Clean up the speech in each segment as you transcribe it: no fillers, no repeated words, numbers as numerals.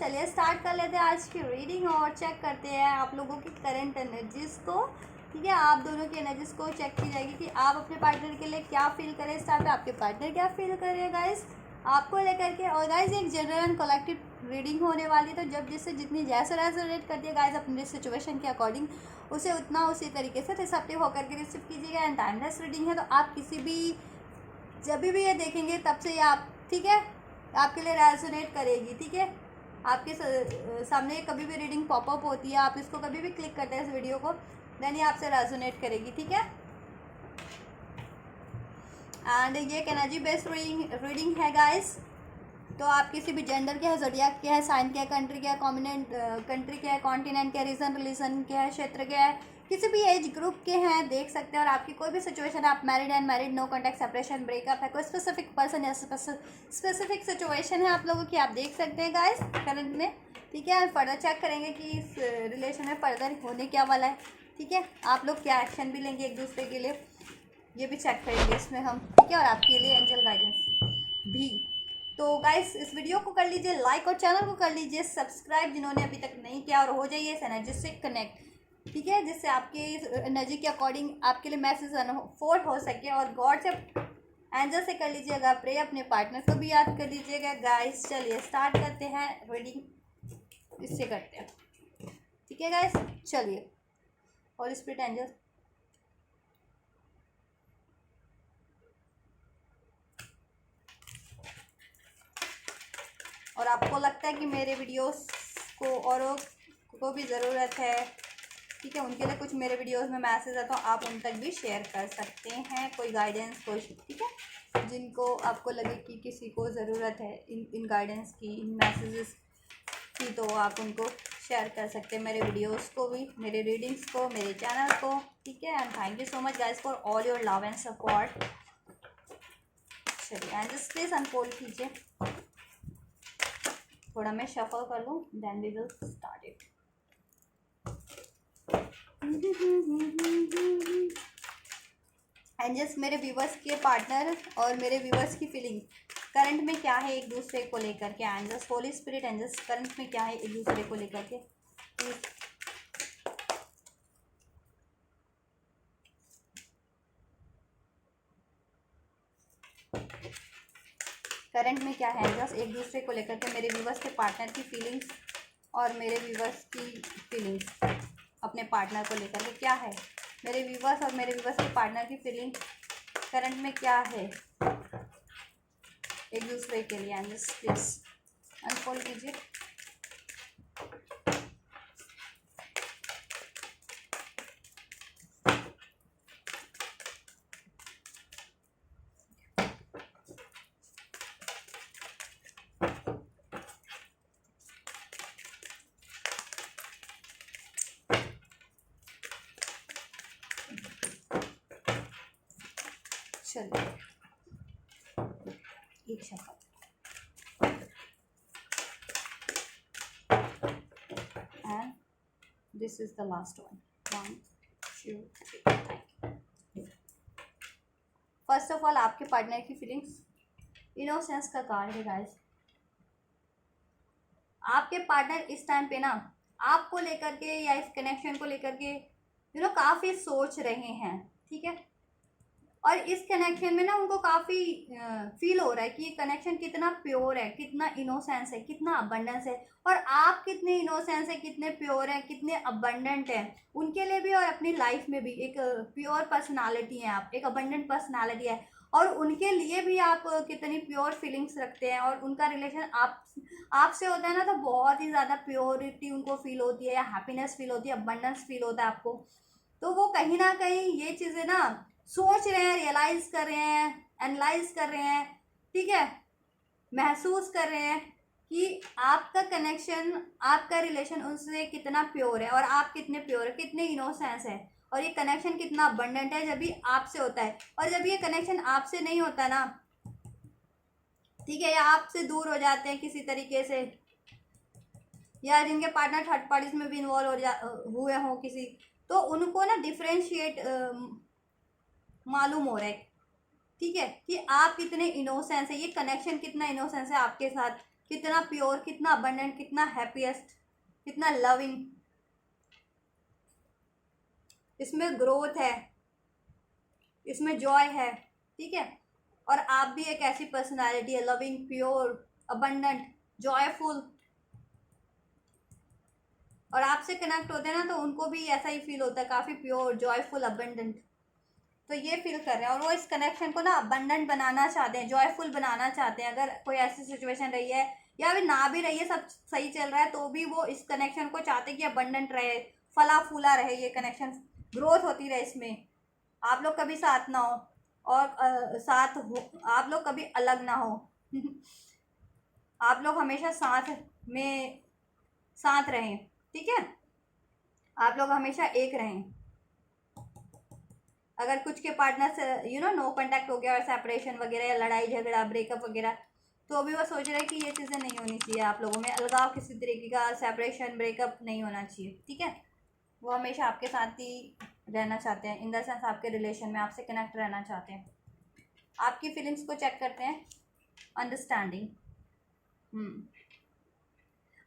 चलिए स्टार्ट कर लेते हैं आज की रीडिंग और चेक करते हैं आप लोगों की करंट एनर्जीज को। ठीक है, आप दोनों की एनर्जीज को चेक की जाएगी कि आप अपने पार्टनर के लिए क्या फील करें, इस टाइम पे आपके पार्टनर क्या फील कर रहे हैं गाइस आपको लेकर के। और गाइस एक जनरल एंड कलेक्टिव रीडिंग होने वाली है, तो जब जिससे जितनी जैसे रेजोनेट करती है गाइस अपनी सिचुएशन के अकॉर्डिंग उसे उतना उसी तरीके से रिसेप्टिव होकर के रिसीव कीजिएगा। एंड टाइमलेस रीडिंग है, तो आप किसी भी जब भी ये देखेंगे तब से ये आप ठीक है आपके लिए रेजोनेट करेगी। ठीक है, आपके सामने कभी भी रीडिंग पॉपअप होती है, आप इसको कभी भी क्लिक करते हैं इस वीडियो को, देन ये आपसे रेजोनेट करेगी। ठीक है, एंड ये एक एनर्जी बेस्ड रीडिंग है गाइस। तो आप किसी भी जेंडर के है, ज़ोडिएक के है, साइन के है, कंट्री के है, कंट्री के है, कॉन्टिनेंट के है, रीजन रिलीजन के है, क्षेत्र के है, किसी भी एज ग्रुप के हैं देख सकते हैं। और आपकी कोई भी सिचुएशन है, आप married and married, no contact, separation, breakup है, कोई स्पेसिफिक पर्सन या स्पेसिफिक सिचुएशन है आप लोगों की, आप देख सकते हैं गाइस करंट में। ठीक है, फर्दर चेक करेंगे कि इस रिलेशन में फर्दर होने क्या वाला है। ठीक है, आप लोग क्या एक्शन भी लेंगे एक दूसरे के लिए, ये भी चेक करेंगे इसमें हम। ठीक है, और आपके लिए एंजल गाइडेंस भी। तो गाइस इस वीडियो को कर लीजिए लाइक और चैनल को कर लीजिए सब्सक्राइब जिन्होंने अभी तक नहीं किया, और हो जाइए इस एनर्जी से कनेक्ट। ठीक है, जिससे आपके एनर्जी के अकॉर्डिंग आपके लिए मैसेज अनफोल्ड हो सके। और गॉड से एंजल से कर लीजिएगा प्रे, अपने पार्टनर को भी याद कर लीजिएगा गाइस। चलिए स्टार्ट करते हैं रीडिंग, इससे करते हैं। ठीक है गाइस, चलिए होली स्पिरिट एंजल और आपको लगता है कि मेरे वीडियोस को औरों को भी ज़रूरत है, ठीक है, उनके लिए कुछ मेरे वीडियोस में मैसेज है, तो आप उन तक भी शेयर कर सकते हैं। कोई गाइडेंस कोई, ठीक है, जिनको आपको लगे कि किसी को ज़रूरत है इन गाइडेंस की, इन मैसेजेस की, तो आप उनको शेयर कर सकते हैं, मेरे वीडियोस को भी, मेरे रीडिंग्स को, मेरे चैनल को। ठीक है, and thank you so much guys for all your love and support. चलिए एंड जस्ट प्लीज अनफोल्ड कीजिए, थोड़ा मैं शफल कर लूँ, then we will start it. And just मेरे व्यूवर्स के पार्टनर और मेरे व्यूवर्स की फीलिंग करंट में क्या है एक दूसरे को लेकर के। Angels holy spirit angels current में क्या है एक दूसरे को लेकर के, प्लीज। करंट में क्या है एंजल्स एक दूसरे को लेकर के, मेरे व्यूवर्स के पार्टनर की फीलिंग्स और मेरे व्यूवर्स की फीलिंग्स अपने पार्टनर को लेकर के क्या है। मेरे व्यूवर्स और मेरे व्यूवर्स के पार्टनर की फीलिंग करंट में क्या है एक दूसरे के लिए। एंजल्स प्लीज अनफोल्ड कीजिए। चलिए एक shuffle and this is the last one, 1 2 3। First of all आपके पार्टनर की फीलिंग्स, इनोसेंस का कार्ड है गाइस। आपके पार्टनर इस टाइम पे ना आपको लेकर के या इस कनेक्शन को लेकर के काफ़ी सोच रहे हैं। ठीक है, और इस कनेक्शन में ना उनको काफ़ी फील हो रहा है कि ये कनेक्शन कितना प्योर है, कितना इनोसेंस है, कितना अबंडेंस है। और आप कितने इनोसेंस है, कितने प्योर हैं, कितने अबंडेंट हैं उनके लिए भी, और अपनी लाइफ में भी एक प्योर पर्सनालिटी है आप, एक अबंडेंट पर्सनालिटी है। और उनके लिए भी आप कितनी प्योर फीलिंग्स रखते हैं, और उनका रिलेशन आपसे होता है ना, तो बहुत ही ज़्यादा प्योरिटी उनको फील होती है, या हैप्पीनेस फील होती है, अबंडेंस फील होता है आपको। तो वो कहीं ना कहीं ये चीज़ें ना सोच रहे हैं, रियलाइज कर रहे हैं, एनालाइज कर रहे हैं। ठीक है, महसूस कर रहे हैं कि आपका कनेक्शन, आपका रिलेशन उनसे कितना प्योर है, और आप कितने प्योर है, कितने इनोसेंस है, और ये कनेक्शन कितना अबंडेंट है जब भी आपसे होता है। और जब ये कनेक्शन आपसे नहीं होता ना, ठीक है, या आपसे दूर हो जाते हैं किसी तरीके से, या जिनके पार्टनर थर्ड पार्टीज में भी इन्वॉल्व हुए हों किसी, तो उनको ना डिफ्रेंशिएट मालूम हो रहा है। ठीक है, कि आप कितने इनोसेंस है, ये कनेक्शन कितना इनोसेंस है आपके साथ, कितना प्योर, कितना अबंडेंट, कितना हैप्पीएस्ट, कितना लविंग, इसमें ग्रोथ है, इसमें जॉय है, ठीक है। और आप भी एक ऐसी पर्सनालिटी है, लविंग, प्योर, अबंडेंट, जॉयफुल, और आपसे कनेक्ट होते हैं ना तो उनको भी ऐसा ही फील होता है, काफ़ी प्योर, जॉयफुल, अबंडेंट। तो ये फील कर रहे हैं और वो इस कनेक्शन को ना अबंडेंट बनाना चाहते हैं, जॉयफुल बनाना चाहते हैं। अगर कोई ऐसी सिचुएशन रही है या अभी ना भी रही है, सब सही चल रहा है, तो भी वो इस कनेक्शन को चाहते हैं कि अबंडेंट रहे, फला फूला रहे ये कनेक्शन, ग्रोथ होती रहे इसमें, आप लोग कभी साथ ना हो और साथ हो, आप लोग कभी अलग ना हो आप लोग हमेशा साथ रहें, ठीक है, आप लोग हमेशा एक रहें। अगर कुछ के पार्टनर से नो कांटेक्ट हो गया और सेपरेशन वगैरह या लड़ाई झगड़ा, ब्रेकअप वगैरह, तो अभी वो सोच रहे हैं कि ये चीज़ें नहीं होनी चाहिए, आप लोगों में अलगाव, किसी तरीके का सेपरेशन, ब्रेकअप नहीं होना चाहिए, ठीक है। वो हमेशा आपके साथ ही रहना चाहते हैं, इन द सेंस आपके रिलेशन में आपसे कनेक्ट रहना चाहते हैं। आपकी फीलिंग्स को चेक करते हैं, अंडरस्टैंडिंग,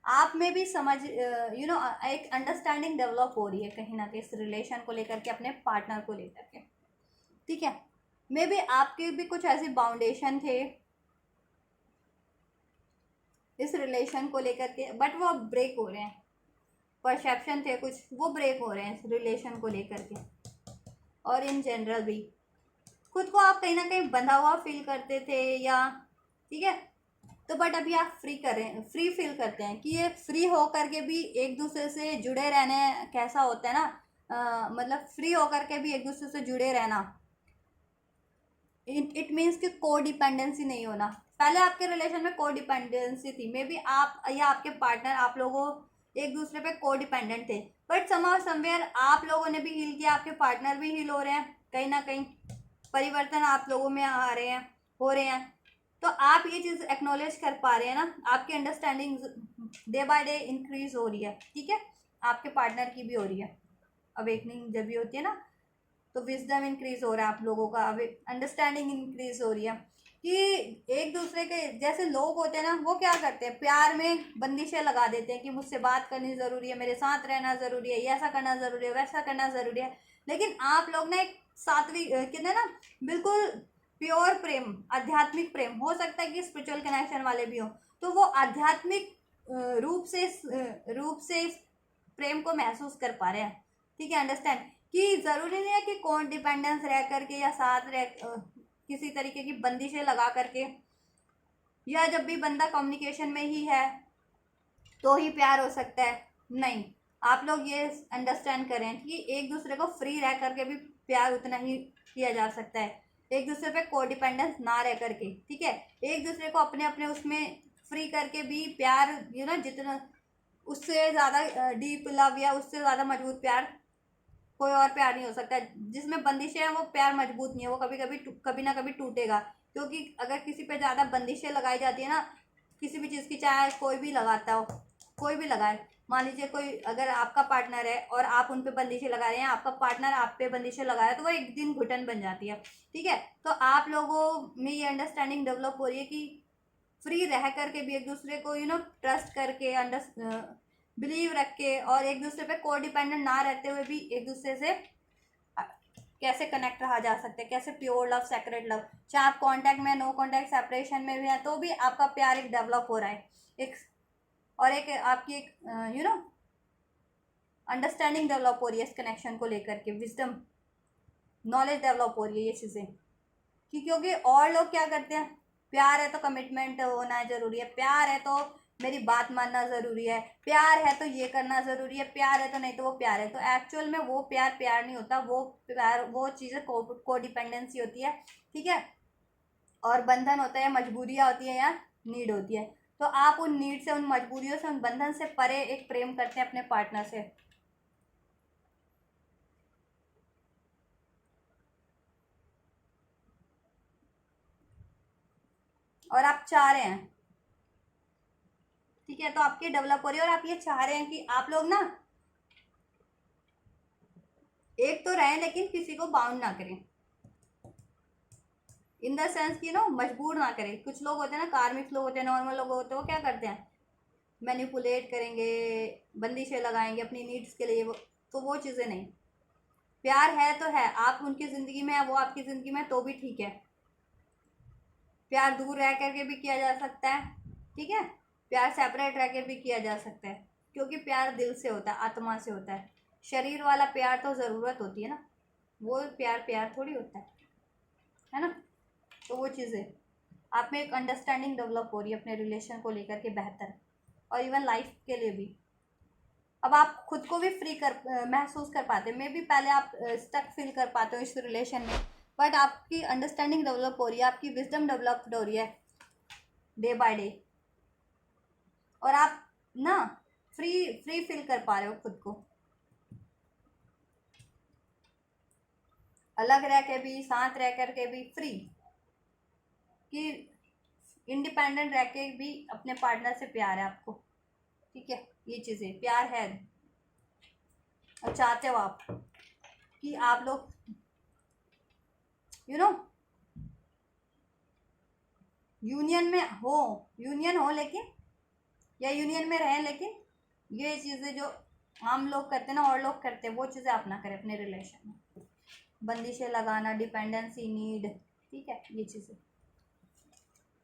आप में भी समझ एक अंडरस्टैंडिंग डेवलप हो रही है कहीं ना कहीं इस रिलेशन को लेकर के, अपने पार्टनर को लेकर के, ठीक है। मे बी आपके भी कुछ ऐसे बाउंडेशन थे इस रिलेशन को लेकर के, बट वो अब ब्रेक हो रहे हैं, परसेप्शन थे कुछ, वो ब्रेक हो रहे हैं इस रिलेशन को लेकर के। और इन जनरल भी खुद को आप कहीं ना कहीं बंधा हुआ फील करते थे, या ठीक है, तो बट अभी आप फ्री फील करते हैं कि ये फ्री हो करके भी एक दूसरे से जुड़े रहने कैसा होता है ना, मतलब फ्री होकर के भी एक दूसरे से जुड़े रहना, इट मीन्स कि को डिपेंडेंसी नहीं होना। पहले आपके रिलेशन में को डिपेंडेंसी थी, मे बी आप या आपके पार्टनर, आप लोगों एक दूसरे पे को डिपेंडेंट थे, बट समहाउ समवेयर आप लोगों ने भी हील किया, आपके पार्टनर भी हील हो रहे हैं, कहीं ना कहीं परिवर्तन आप लोगों में आ रहे हैं, हो रहे हैं। तो आप ये चीज़ एक्नॉलेज कर पा रहे हैं ना, आपकी understanding day by day increase हो रही है, ठीक है, आपके पार्टनर की भी हो रही है। अवेकनिंग जब भी होती है ना, तो विजडम इंक्रीज हो रहा है आप लोगों का, अंडरस्टैंडिंग इंक्रीज हो रही है कि एक दूसरे के जैसे लोग होते हैं ना, वो क्या करते हैं, प्यार में बंदिशें लगा देते हैं कि मुझसे बात करनी ज़रूरी है, मेरे साथ रहना ज़रूरी है, ये ऐसा करना ज़रूरी है, वैसा करना ज़रूरी है। लेकिन आप लोग ना एक सात्विक कहते हैं ना, बिल्कुल प्योर प्रेम, आध्यात्मिक प्रेम, हो सकता है कि स्पिरिचुअल कनेक्शन वाले भी हो, तो वो आध्यात्मिक रूप से इस प्रेम को महसूस कर पा रहे हैं, ठीक है, अंडरस्टैंड, कि ज़रूरी नहीं है कि कौन डिपेंडेंस रह करके या साथ रह किसी तरीके की बंदिशें लगा करके, या जब भी बंदा कम्युनिकेशन में ही है तो ही प्यार हो सकता है, नहीं। आप लोग ये अंडरस्टैंड करें कि एक दूसरे को फ्री रह करके भी प्यार उतना ही किया जा सकता है, एक दूसरे पे कोडिपेंडेंस ना रह करके, ठीक है, एक दूसरे को अपने अपने उसमें फ्री करके भी प्यार जितना उससे ज़्यादा डीप लव या उससे ज़्यादा मजबूत प्यार कोई और प्यार नहीं हो सकता। जिसमें बंदिशें हैं वो प्यार मजबूत नहीं है, वो कभी ना कभी टूटेगा, क्योंकि अगर किसी पे ज़्यादा बंदिशें लगाई जाती है ना, किसी भी चीज़ की, चाहे कोई भी लगाता हो, कोई भी लगाए, मान लीजिए कोई अगर आपका पार्टनर है और आप उन पे बंदिशें लगा रहे हैं, आपका पार्टनर आप पे बंदिशें लगा रहा है, तो वो एक दिन घुटन बन जाती है, ठीक है। तो आप लोगों में ये अंडरस्टैंडिंग डेवलप हो रही है कि फ्री रह करके भी एक दूसरे को ट्रस्ट करके बिलीव रख के और एक दूसरे पे को डिपेंडेंट ना रहते हुए भी एक दूसरे से कैसे कनेक्ट रहा जा सकता है, कैसे प्योर लव, सेक्रेट लव, चाहे आप कांटेक्ट में, नो कांटेक्ट, सेपरेशन में भी है, तो भी आपका प्यार एक डेवलप हो रहा है, एक और एक आपकी एक अंडरस्टैंडिंग डेवलप हो रही है इस कनेक्शन को लेकर के, विजडम, नॉलेज डेवलप हो रही है ये चीज़ें, क्योंकि और लोग क्या करते हैं, प्यार है तो कमिटमेंट होना ज़रूरी है, प्यार है तो मेरी बात मानना ज़रूरी है, प्यार है तो ये करना ज़रूरी है, प्यार है तो नहीं तो वो प्यार है। तो एक्चुअल में वो प्यार नहीं होता, वो प्यार, वो चीज़ें को डिपेंडेंसी होती है, ठीक है, और बंधन होता है, मजबूरियाँ होती है या नीड होती है। तो आप उन नीड से, उन मजबूरियों से, उन बंधन से परे एक प्रेम करते हैं अपने पार्टनर से, और आप चाह रहे हैं, ठीक है, तो आपकी डेवलप हो रही है और आप ये चाह रहे हैं कि आप लोग ना एक तो रहें लेकिन किसी को बाउंड ना करें, इन द सेंस कि मजबूर ना करे। कुछ लोग होते हैं ना, कार्मिक लोग होते हैं, नॉर्मल लोग होते हैं, वो क्या करते हैं, मैनिपुलेट करेंगे, बंदिशें लगाएंगे अपनी नीड्स के लिए, वो चीज़ें नहीं। प्यार है तो है, आप उनकी ज़िंदगी में है, वो आपकी ज़िंदगी में, तो भी ठीक है। प्यार दूर रह करके भी किया जा सकता है, ठीक है, प्यार सेपरेट रह कर भी किया जा सकता है, क्योंकि प्यार दिल से होता है, आत्मा से होता है। शरीर वाला प्यार तो ज़रूरत होती है ना, वो प्यार प्यार थोड़ी होता है ना। तो वो चीज़ें आप में एक अंडरस्टैंडिंग डेवलप हो रही है अपने रिलेशन को लेकर के बेहतर, और इवन लाइफ के लिए भी। अब आप खुद को भी फ्री कर महसूस कर पाते हैं। मे बी पहले आप स्टक फील कर पाते हो इस रिलेशन में, बट आपकी अंडरस्टैंडिंग डेवलप हो रही है, आपकी विजडम डेवलप हो रही है डे बाय डे, और आप ना फ्री फ्री फील कर पा रहे हो खुद को, अलग रह के भी, साथ रह कर के भी फ्री, कि इंडिपेंडेंट रह के भी अपने पार्टनर से प्यार है आपको, ठीक है। ये चीज़ें प्यार है, और चाहते हो आप कि आप लोग यूनियन हो लेकिन, या यूनियन में रहें, लेकिन ये चीज़ें जो हम लोग करते हैं ना, और लोग करते हैं, वो चीज़ें आप ना करें अपने रिलेशन में। बंदिशें लगाना, डिपेंडेंसी, नीड, ठीक है, ये चीज़ें।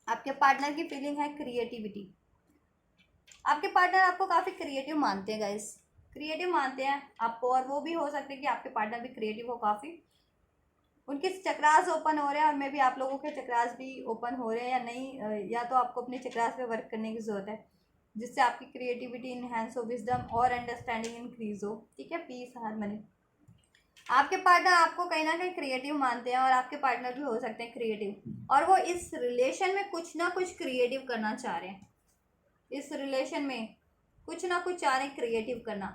आपके पार्टनर की फीलिंग है क्रिएटिविटी। आपके पार्टनर आपको काफ़ी क्रिएटिव मानते हैं गाइस, क्रिएटिव मानते हैं आपको, और वो भी हो सकते हैं कि आपके पार्टनर भी क्रिएटिव हो काफ़ी। उनके चक्रास ओपन हो रहे हैं, और मे भी आप लोगों के चक्रास भी ओपन हो रहे हैं या नहीं, या तो आपको अपने चक्रास पे वर्क करने की ज़रूरत है, जिससे आपकी क्रिएटिविटी इनहेंस हो, विजडम और अंडरस्टैंडिंग इंक्रीज हो, ठीक है, पीस हार्मनी। आपके पार्टनर आपको कहीं ना कहीं क्रिएटिव मानते हैं, और आपके पार्टनर भी हो सकते हैं क्रिएटिव, और वो इस रिलेशन में कुछ ना कुछ क्रिएटिव करना चाह रहे हैं। इस रिलेशन में कुछ ना कुछ चाह रहे हैं क्रिएटिव करना।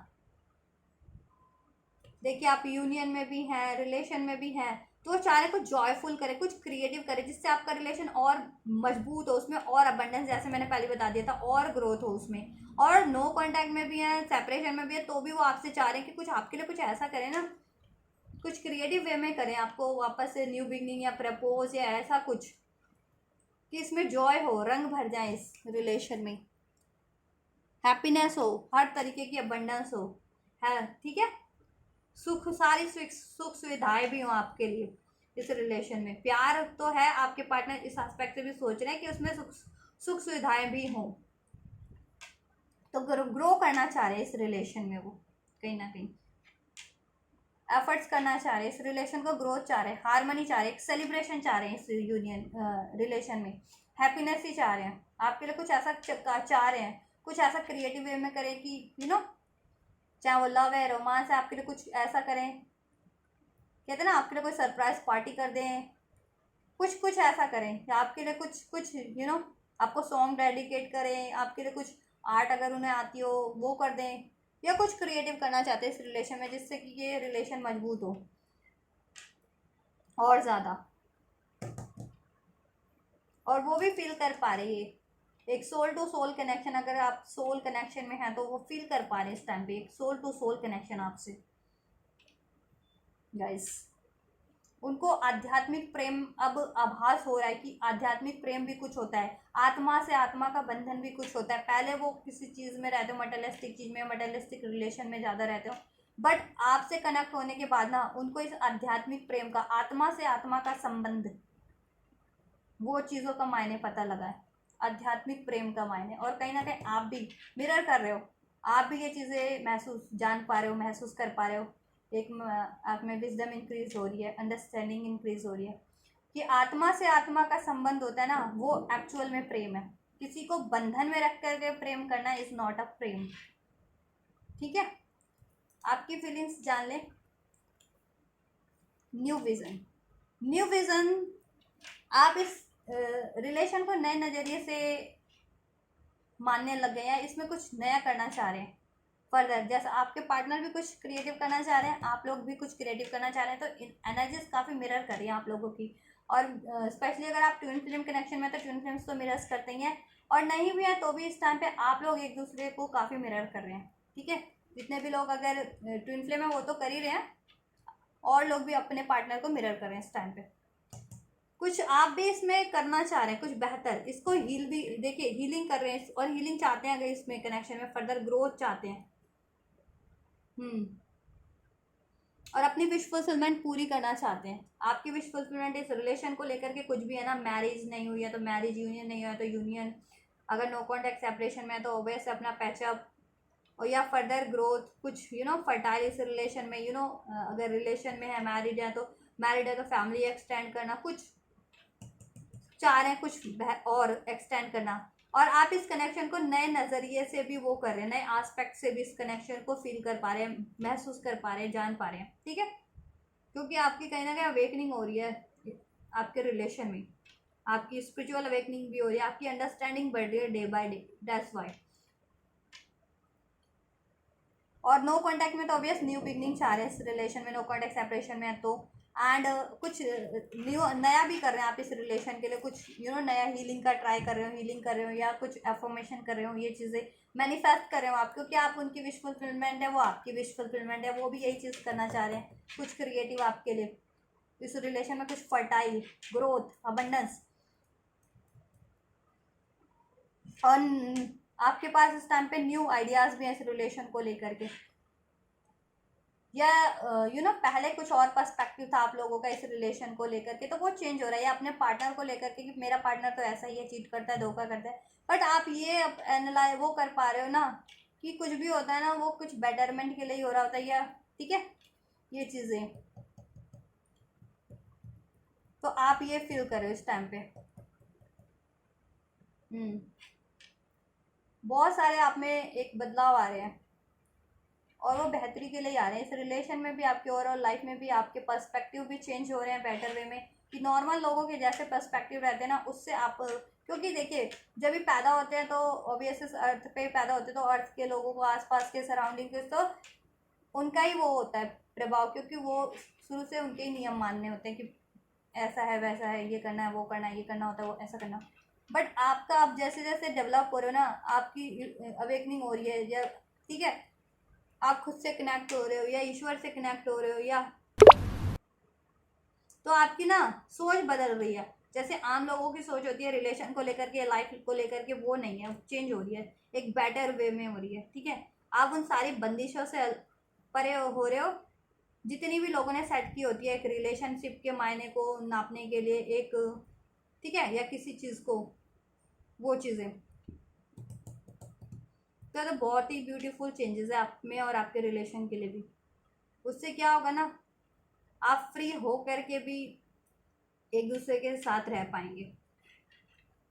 देखिए, आप यूनियन में भी हैं, रिलेशन में भी हैं, तो वो चाह रहे कुछ जॉयफुल करे, कुछ क्रिएटिव करे, जिससे आपका रिलेशन और मजबूत हो, उसमें और अबंडेंस, जैसे मैंने पहले बता दिया था, और ग्रोथ हो उसमें। और नो कांटेक्ट में भी है, सेपरेशन में भी है, तो भी वो आपसे चाह रहे हैं कि कुछ आपके लिए कुछ ऐसा करें ना, कुछ क्रिएटिव वे में करें, आपको वापस से न्यू बिगनिंग या प्रपोज या ऐसा कुछ, कि इसमें जॉय हो, रंग भर जाए इस रिलेशन में, हैप्पीनेस हो, हर तरीके की अबंडेंस हो, है, ठीक है, सारी सुख सुविधाएं भी हों आपके लिए इस रिलेशन में। प्यार तो है, आपके पार्टनर इस एस्पेक्ट से भी सोच रहे हैं कि उसमें सुख सुविधाएं भी हों, तो ग्रो करना चाह रहे हैं इस रिलेशन में, वो कहीं ना कहीं एफर्ट्स करना चाह रहे हैं, इस रिलेशन को ग्रोथ चाह रहे हैं, हारमोनी चाह रहे हैं, सेलिब्रेशन चाह रहे हैं, इस यूनियन रिलेशन में हैप्पीनेस ही चाह रहे हैं। आपके लिए कुछ ऐसा चाह रहे हैं, कुछ ऐसा क्रिएटिव वे में करें कि चाहे वो लव है, रोमांस है, आपके लिए कुछ ऐसा करें, कहते हैं ना, आपके लिए कोई सरप्राइज पार्टी कर दें, कुछ ऐसा करें, या आपके लिए कुछ आपको सॉन्ग डेडिकेट करें, आपके लिए कुछ आर्ट अगर उन्हें आती हो वो कर दें, या कुछ क्रिएटिव करना चाहते हैं इस रिलेशन में, जिससे कि ये रिलेशन मजबूत हो और ज़्यादा, और वो भी फील कर पा रही है एक सोल टू सोल कनेक्शन। अगर आप सोल कनेक्शन में हैं तो वो फील कर पा रहे हैं इस टाइम पे एक सोल टू सोल कनेक्शन आपसे गाइस। उनको आध्यात्मिक प्रेम अब आभास हो रहा है कि आध्यात्मिक प्रेम भी कुछ होता है, आत्मा से आत्मा का बंधन भी कुछ होता है। पहले वो किसी चीज़ में रहते हो, मटेरियलिस्टिक चीज़ में, मटेरियलिस्टिक रिलेशन में ज़्यादा रहते हो, बट आपसे कनेक्ट होने के बाद ना उनको इस आध्यात्मिक प्रेम का, आत्मा से आत्मा का संबंध, वो चीज़ों का मायने पता लगा है, आध्यात्मिक प्रेम का मायने। और कहीं ना कहीं आप भी मिरर कर रहे हो, आप भी ये चीज़ें जान पा रहे हो, महसूस कर पा रहे हो। एक आप में विजडम इंक्रीज हो रही है, अंडरस्टैंडिंग इंक्रीज हो रही है, कि आत्मा से आत्मा का संबंध होता है ना, वो एक्चुअल में प्रेम है। किसी को बंधन में रख करके प्रेम करना इज नॉट अ प्रेम, ठीक है। आपकी फीलिंग्स जान ले। न्यू विजन, आप इस रिलेशन को नए नज़रिए से मानने लग गए हैं, इसमें कुछ नया करना चाह रहे हैं फर्दर। जैसा आपके पार्टनर भी कुछ क्रिएटिव करना चाह रहे हैं, आप लोग भी कुछ क्रिएटिव करना चाह रहे हैं, तो एनर्जीज काफ़ी मिरर कर रही हैं आप लोगों की। और स्पेशली अगर आप ट्विन फ्लेम कनेक्शन में, तो ट्विन फ्लेम्स तो मिरर्स करते ही हैं, और नहीं भी है तो भी इस टाइम पे आप लोग एक दूसरे को काफ़ी मिरर कर रहे हैं, ठीक है। जितने भी लोग अगर ट्विन फ्लेम है वो तो कर ही रहे हैं, और लोग भी अपने पार्टनर को मिरर कर रहे हैं इस टाइम पे। कुछ आप भी इसमें करना चाह रहे हैं, कुछ बेहतर, इसको हील भी, देखिए हीलिंग कर रहे हैं और हीलिंग चाहते हैं, अगर इसमें कनेक्शन में फर्दर ग्रोथ चाहते हैं। और अपनी विश फुलफिलमेंट पूरी करना चाहते हैं। आपकी विश फुलफिलमेंट इस रिलेशन को लेकर के कुछ भी है ना, मैरिज नहीं हुई है तो मैरिज, यूनियन नहीं हुआ तो यूनियन, अगर नो कॉन्टैक्ट सेपरेशन में है तो ऑब्वियस अपना पैचअप, और या फर्दर ग्रोथ, कुछ फर्टाइल इस रिलेशन में, अगर रिलेशन में है, मैरिड है तो फैमिली एक्सटेंड करना, कुछ चाह रहे हैं, कुछ और एक्सटेंड करना। और आप इस कनेक्शन को नए नज़रिए से भी वो कर रहे हैं, नए एस्पेक्ट से भी इस कनेक्शन को फील कर पा रहे हैं, महसूस कर पा रहे हैं, जान पा रहे हैं, ठीक है। क्योंकि आपकी कहीं ना कहीं अवेकनिंग हो रही है आपके रिलेशन में, आपकी स्पिरिचुअल अवेकनिंग भी हो रही है, आपकी अंडरस्टैंडिंग बढ़ रही है day by day, that's why. और नो कॉन्टैक्ट में तो ऑब्वियस न्यू बिगनिंग चाह रहे हैं इस रिलेशन में, नो कॉन्टैक्ट सेपरेशन में है तो, एंड कुछ न्यू नया भी कर रहे हैं आप इस रिलेशन के लिए, कुछ नया हीलिंग का ट्राई कर रहे हो या कुछ एफर्मेशन कर रहे हो, ये चीज़ें मैनिफेस्ट कर रहे हो आप, क्योंकि आप उनकी विश फुलफिलमेंट है, वो आपकी विश फुलफिलमेंट है, वो भी यही चीज़ करना चाह रहे हैं, कुछ क्रिएटिव आपके लिए इस रिलेशन में, कुछ फर्टाइल ग्रोथ, अबंडेंस। और आपके पास इस टाइम पे न्यू आइडियाज़ भी हैं इस रिलेशन को लेकर के, या पहले कुछ और पर्सपेक्टिव था आप लोगों का इस रिलेशन को लेकर के, तो वो चेंज हो रहा है, या अपने पार्टनर को लेकर के कि मेरा पार्टनर तो ऐसा ही है, चीट करता है, धोखा करता है, बट आप ये एनालाइज वो कर पा रहे हो ना कि कुछ भी होता है ना वो कुछ बेटरमेंट के लिए ही हो रहा होता है, या ठीक है, ये चीज़ें तो आप ये फील कर रहे हो इस टाइम पे। बहुत सारे आप में एक बदलाव आ रहे हैं और वो बेहतरी के लिए आ रहे हैं, इस रिलेशन में भी, आपके ओवरऑल लाइफ में भी आपके पर्सपेक्टिव भी चेंज हो रहे हैं बेटर वे में, कि नॉर्मल लोगों के जैसे पर्सपेक्टिव रहते हैं ना उससे आप, क्योंकि देखिए जब भी पैदा होते हैं तो ऑब्वियस इस अर्थ पे पैदा होते हैं तो अर्थ के लोगों को, आसपास के सराउंडिंग के, तो उनका ही वो होता है प्रभाव, क्योंकि वो शुरू से उनके ही नियम मानने होते हैं कि ऐसा है वैसा है, ये करना है वो करना है, ये करना होता है वो ऐसा करना। बट आपका, आप जैसे जैसे डेवलप हो रहे हो ना, आपकी अवेकनिंग हो रही है, या ठीक है, आप खुद से कनेक्ट हो रहे हो या ईश्वर से कनेक्ट हो रहे हो, या तो आपकी ना सोच बदल रही है। जैसे आम लोगों की सोच होती है रिलेशन को लेकर के, लाइफ को लेकर के, वो नहीं है, चेंज हो रही है, एक बेटर वे में हो रही है, ठीक है। आप उन सारी बंदिशों से परे हो रहे हो जितनी भी लोगों ने सेट की होती है एक रिलेशनशिप के मायने को नापने के लिए, एक, ठीक है, या किसी चीज़ को, वो चीज़ें तो बहुत ही ब्यूटीफुल चेंजेस है आप में और आपके रिलेशन के लिए भी। उससे क्या होगा ना, आप फ्री हो करके भी एक दूसरे के साथ रह पाएंगे,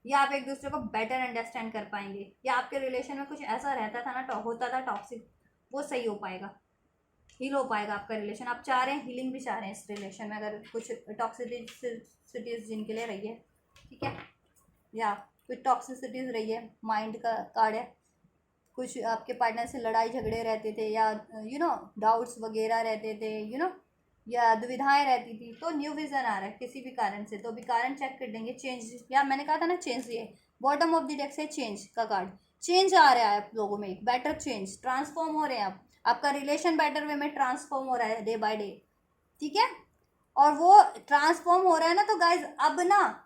या आप एक दूसरे को बेटर अंडरस्टैंड कर पाएंगे, या आपके रिलेशन में कुछ ऐसा रहता था ना, होता था टॉक्सिक, वो सही हो पाएगा, हील हो पाएगा आपका रिलेशन। आप चाह रहे हैं, हीलिंग भी चाह रहे हैं इस रिलेशन में, अगर कुछ टॉक्सिसिटीज जिनके लिए रही है, ठीक है, या कुछ टॉक्सिसिटीज रही है, माइंड का कार्ड है, कुछ आपके पार्टनर से लड़ाई झगड़े रहते थे, या डाउट्स वगैरह रहते थे, या दुविधाएं रहती थी, तो न्यू विजन आ रहा है किसी भी कारण से, तो भी कारण चेक कर देंगे, चेंज, या मैंने कहा था ना चेंज, ये बॉटम ऑफ द डेक से चेंज का कार्ड, चेंज आ रहा है आप लोगों में, बेटर चेंज, ट्रांसफॉर्म हो रहे हैं आप, आपका रिलेशन बेटर वे में ट्रांसफॉर्म हो रहा है डे बाय डे, ठीक है। और वो ट्रांसफॉर्म हो रहा है ना, तो गाइज अब ना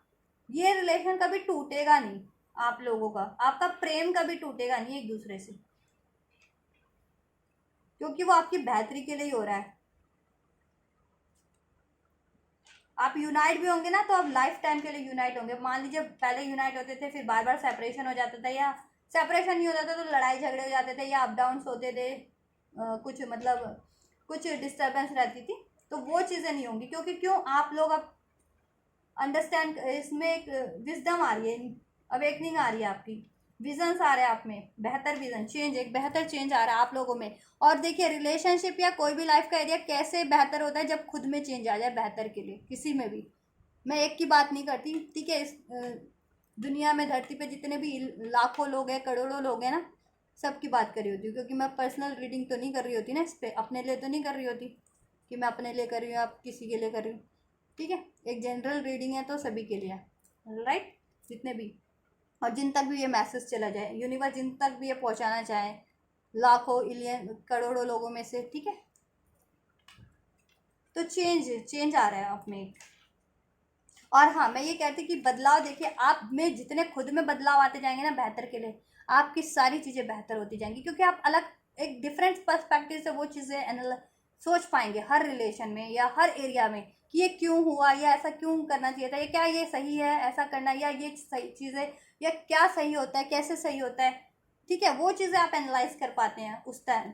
ये रिलेशन कभी टूटेगा नहीं, आप लोगों का, आपका प्रेम कभी टूटेगा नहीं एक दूसरे से, क्योंकि वो आपकी बेहतरी के लिए ही हो रहा है। आप यूनाइट भी होंगे ना तो आप लाइफ टाइम के लिए यूनाइट होंगे। मान लीजिए पहले यूनाइट होते थे, फिर बार बार सेपरेशन हो जाता था, या सेपरेशन नहीं होता था तो लड़ाई झगड़े हो जाते थे, या अप डाउन्स होते थे, कुछ मतलब कुछ डिस्टर्बेंस रहती थी, तो वो चीज़ें नहीं होंगी, क्योंकि क्यों, आप लोग अब अंडरस्टैंड, इसमें एक विजडम आ रही है, अवेकनिंग आ रही है आपकी, विजन्स आ रहे हैं आप में, बेहतर विजन, चेंज, एक बेहतर चेंज आ रहा है आप लोगों में। और देखिए रिलेशनशिप या कोई भी लाइफ का एरिया कैसे बेहतर होता है, जब खुद में चेंज आ जाए बेहतर के लिए, किसी में भी, मैं एक की बात नहीं करती, ठीक है, इस दुनिया में, धरती पे जितने भी लाखों लोग हैं, करोड़ों लोग हैं ना, सबकी बात कर रही होती हूँ, क्योंकि मैं पर्सनल रीडिंग तो नहीं कर रही होती ना इस पर, अपने लिए तो नहीं कर रही होती कि मैं अपने लिए कर रही हूँ, आप किसी के लिए कर रही हूँ, ठीक है, एक जनरल रीडिंग है तो सभी के लिए, राइट, जितने भी, और जिन तक भी ये मैसेज चला जाए, यूनिवर्स जिन तक भी ये पहुंचाना चाहे, लाखों इलियन करोड़ों लोगों में से, ठीक है, तो चेंज आ रहा है आप में, और हाँ, मैं ये कहती कि बदलाव देखिए, आप में जितने खुद में बदलाव आते जाएंगे ना बेहतर के लिए, आपकी सारी चीज़ें बेहतर होती जाएंगी, क्योंकि आप अलग एक डिफरेंट पर्सपेक्टिव से वो चीज़ें सोच पाएंगे हर रिलेशन में या हर एरिया में कि ये क्यों हुआ, या ऐसा क्यों करना चाहिए था, या क्या ये सही है ऐसा करना, या ये सही चीज़ें, या क्या सही होता है, कैसे सही होता है। ठीक है, वो चीज़ें आप एनालाइज कर पाते हैं उस टाइम,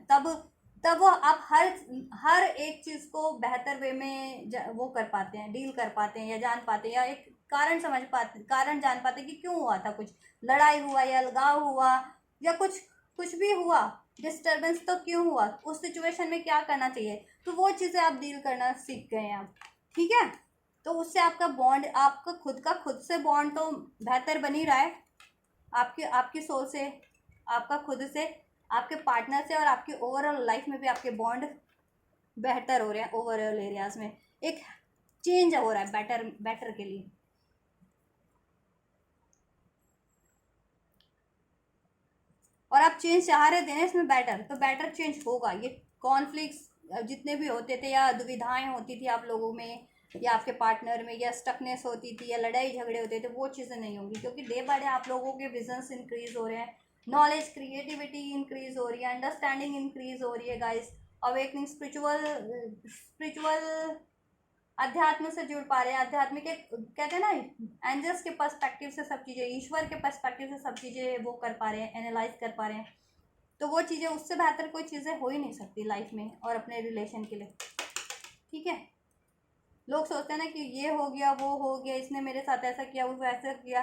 तब वो आप हर हर एक चीज़ को बेहतर वे में वो कर पाते हैं, डील कर पाते हैं, या जान पाते हैं, या एक कारण समझ पाते, कारण जान पाते हैं कि क्यों हुआ था, कुछ लड़ाई हुआ या अलगाव हुआ, या कुछ कुछ भी हुआ, डिस्टर्बेंस तो क्यों हुआ, उस सिचुएशन में क्या करना चाहिए, तो वो चीज़ें आप डील करना सीख गए हैं आप। ठीक है, तो उससे आपका बॉन्ड, आपका खुद से बॉन्ड तो बेहतर बन ही रहा है, आपकी आपकी सोच से, आपका खुद से, आपके पार्टनर से, और आपकी ओवरऑल लाइफ में भी आपके बॉन्ड बेहतर हो रहे हैं, ओवरऑल एरियाज में एक चेंज हो रहा है बेटर बेटर के लिए। और आप चेंज चाह रहे थे ना इसमें बेटर, तो बेटर चेंज होगा। ये कॉन्फ्लिक्ट्स जितने भी होते थे या दुविधाएं होती थी आप लोगों में या आपके पार्टनर में, या स्टकनेस होती थी या लड़ाई झगड़े होते थे, वो चीज़ें नहीं होंगी, क्योंकि डे बाय डे आप लोगों के विजन्स इंक्रीज हो रहे हैं, नॉलेज क्रिएटिविटी इंक्रीज हो रही है, अंडरस्टैंडिंग इंक्रीज हो रही है गाइस, अवेकनिंग स्पिरिचुअल स्पिरिचुअल अध्यात्म से जुड़ पा रहे हैं, आध्यात्मिक एक कहते हैं ना एंजल्स के पर्सपेक्टिव से सब चीज़ें, ईश्वर के पर्सपेक्टिव से सब चीज़ें वो कर पा रहे हैं, एनालाइज कर पा रहे हैं, तो वो चीज़ें, उससे बेहतर कोई चीज़ें हो ही नहीं सकती लाइफ में और अपने रिलेशन के लिए। ठीक है, लोग सोचते हैं ना कि ये हो गया वो हो गया, इसने मेरे साथ ऐसा किया वो ऐसा किया,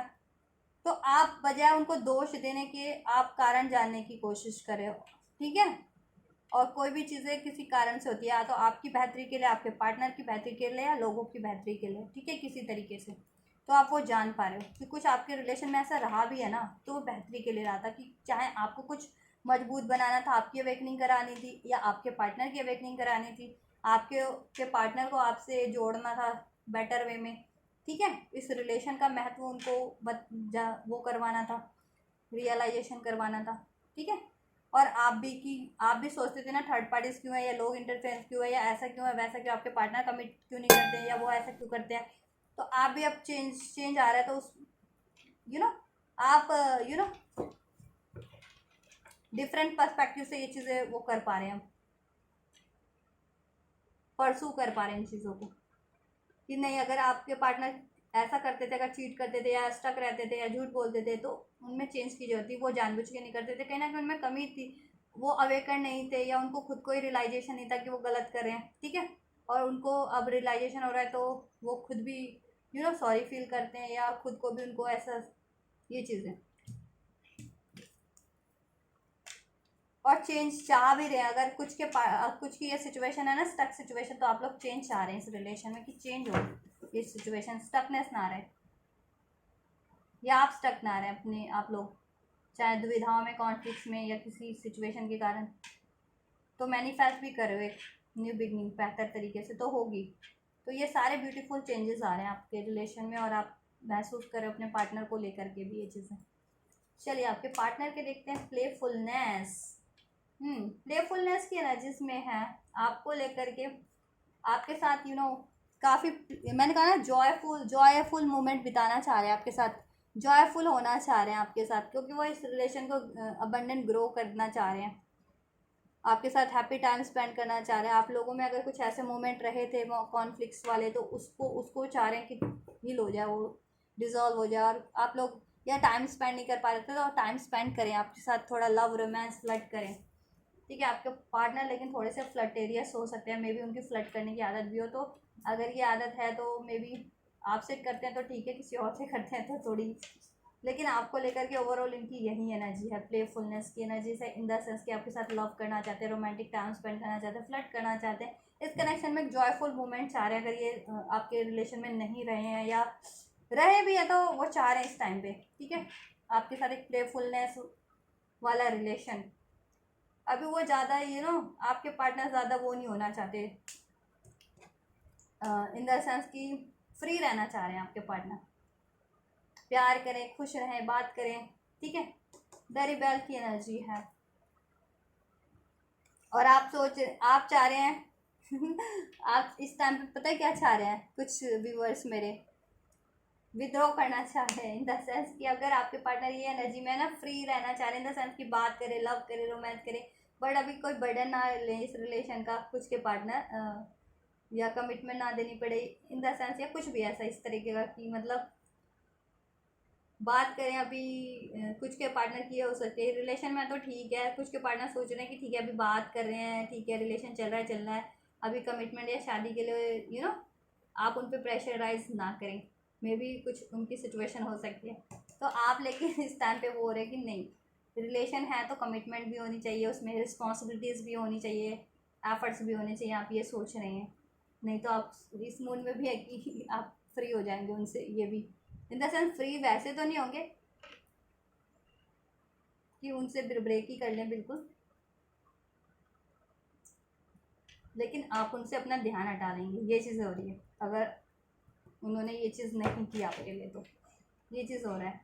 तो आप बजाय उनको दोष देने के आप कारण जानने की कोशिश करें। ठीक है, और कोई भी चीज़ें किसी कारण से होती है, या तो आपकी बेहतरी के लिए, आपके पार्टनर की बेहतरी के लिए, या लोगों की बेहतरी के लिए। ठीक है, किसी तरीके से तो आप वो जान पा रहे हो कि कुछ आपके रिलेशन में ऐसा रहा भी है ना, तो वो बेहतरी के लिए रहा था, कि चाहे आपको कुछ मजबूत बनाना था, आपकी अवेकनिंग करानी थी, या आपके पार्टनर की अवेकनिंग करानी थी, आपके के पार्टनर को आपसे जोड़ना था बेटर वे में। ठीक है, इस रिलेशन का महत्व उनको वो करवाना था, रियलाइजेशन करवाना था। ठीक है, और आप भी सोचते थे ना थर्ड पार्टीज क्यों है, या लोग इंटरफेरेंस क्यों है, या ऐसा क्यों है वैसा क्यों, आपके पार्टनर कमिट क्यों नहीं करते हैं, या वो ऐसा क्यों करते हैं, तो आप भी अब चेंज आ रहा है, तो उस यू नो आप डिफरेंट पर्सपेक्टिव से ये चीज़ें वो कर पा रहे हैं, परसू कर पा रहे हैं इन चीज़ों को, कि नहीं अगर आपके पार्टनर ऐसा करते थे, अगर चीट करते थे या स्टक रहते थे या झूठ बोलते थे, तो उनमें चेंज की जरूरत थी, वो जानबूझ के नहीं करते थे, कहीं ना कहीं उनमें कमी थी, वो अवेकर नहीं थे, या उनको खुद को ही रियलाइजेशन नहीं था कि वो गलत कर रहे हैं। ठीक है, और उनको अब रियलाइजेशन हो रहा है, तो वो खुद भी सॉरी फील करते हैं, या खुद को भी उनको ऐसा, ये चीज़ें, और चेंज चाह भी रहे हैं। अगर कुछ की ये सिचुएशन है ना स्टक सिचुएशन, तो आप लोग चेंज चाह रहे हैं इस रिलेशन में, कि चेंज हो ये सिचुएशन, स्टकनेस ना रहे, या आप स्टक ना रहे अपने, आप लोग चाहे दुविधाओं में, कॉन्फ्लिक्ट्स में, या किसी सिचुएशन के कारण, तो मैनिफेस्ट भी करो एक न्यू बिगनिंग बेहतर तरीके से तो होगी। तो ये सारे ब्यूटीफुल चेंजेस आ रहे हैं आपके रिलेशन में, और आप महसूस करें अपने पार्टनर को लेकर के भी ये चीज़ें। चलिए आपके पार्टनर के देखते हैं प्लेफुलनेस। प्लेफुलनेस की एनर्जीज में है आपको लेकर के, आपके साथ काफ़ी, मैंने कहा ना जॉयफुल मोमेंट बिताना चाह रहे हैं आपके साथ, जॉयफुल होना चाह रहे हैं आपके साथ, क्योंकि वो इस रिलेशन को अबंडेंट ग्रो करना चाह रहे हैं, आपके साथ हैप्पी टाइम स्पेंड करना चाह रहे हैं। आप लोगों में अगर कुछ ऐसे मोमेंट रहे थे कॉन्फ्लिक्ट्स वाले, तो उसको चाह रहे हैं कि हील हो जाए, वो डिजॉल्व हो जाए, और आप लोग या टाइम स्पेंड नहीं कर पा रहे थे, तो टाइम स्पेंड करें आपके साथ, थोड़ा लव रोमांस फ्लर्ट करें। ठीक है, आपके पार्टनर लेकिन थोड़े से फ्लर्टेरियस हो सकते हैं, मे बी उनकी फ्लर्ट करने की आदत भी हो, तो अगर ये आदत है तो मे बी आपसे करते हैं तो ठीक है, किसी और से करते हैं तो थोड़ी, लेकिन आपको लेकर के ओवरऑल इनकी यही एनर्जी है, प्लेफुलनेस की एनर्जी से, इन द सेंस कि आपके साथ लव करना चाहते हैं, रोमांटिक टाइम स्पेंड करना चाहते हैं, फ्लर्ट करना चाहते हैं, इस कनेक्शन में जॉयफुल मोमेंट चाह रहे हैं। अगर ये आपके रिलेशन में नहीं रहे हैं, या रहे भी हैं, तो वो चाह रहे हैं इस टाइम पे। ठीक है, आपके साथ एक प्लेफुलनेस वाला रिलेशन, अभी वो ज़्यादा आपके पार्टनर ज़्यादा वो नहीं होना चाहते, इन द सेंस कि फ्री रहना चाह रहे हैं आपके पार्टनर, प्यार करें, खुश रहें, बात करें। ठीक है, द रिबेल की एनर्जी है, और आप चाह रहे हैं आप इस टाइम पे पता है क्या चाह रहे हैं कुछ व्यूअर्स मेरे, विद्रॉ करना चाह रहे हैं, इन द सेंस कि अगर आपके पार्टनर ये एनर्जी में ना फ्री रहना चाह रहे हैं, इन द सेंस कि बात करे, लव करे, रोमांस करे, बट अभी कोई बर्डन ना ले इस रिलेशन का कुछ के पार्टनर, या कमिटमेंट ना देनी पड़े इन द सेंस, या कुछ भी ऐसा इस तरीके का कि मतलब बात करें अभी। कुछ के पार्टनर की हो सकती है रिलेशन में तो ठीक है, कुछ के पार्टनर सोच रहे हैं कि ठीक है अभी बात कर रहे हैं, ठीक है रिलेशन चल रहा है चलना है, अभी कमिटमेंट या शादी के लिए आप उन पर प्रेशराइज ना करें। मे बी कुछ उनकी सिचुएशन हो सकती है, तो आप लेकिन इस टाइम पे वो हो रहे कि नहीं, रिलेशन है तो कमिटमेंट भी होनी चाहिए, उसमें रिस्पॉन्सिबिलिटीज़ भी होनी चाहिए, एफर्ट्स भी होने चाहिए, आप ये सोच रहे हैं। नहीं तो आप इस मूड में भी है कि आप फ्री हो जाएंगे उनसे, ये भी इन द सेंस फ्री वैसे तो नहीं होंगे कि उनसे ब्रेक ही कर लें बिल्कुल, लेकिन आप उनसे अपना ध्यान हटा लेंगे, ये चीज़ हो रही है। अगर उन्होंने ये चीज़ नहीं की आपके लिए तो ये चीज़ हो रहा है।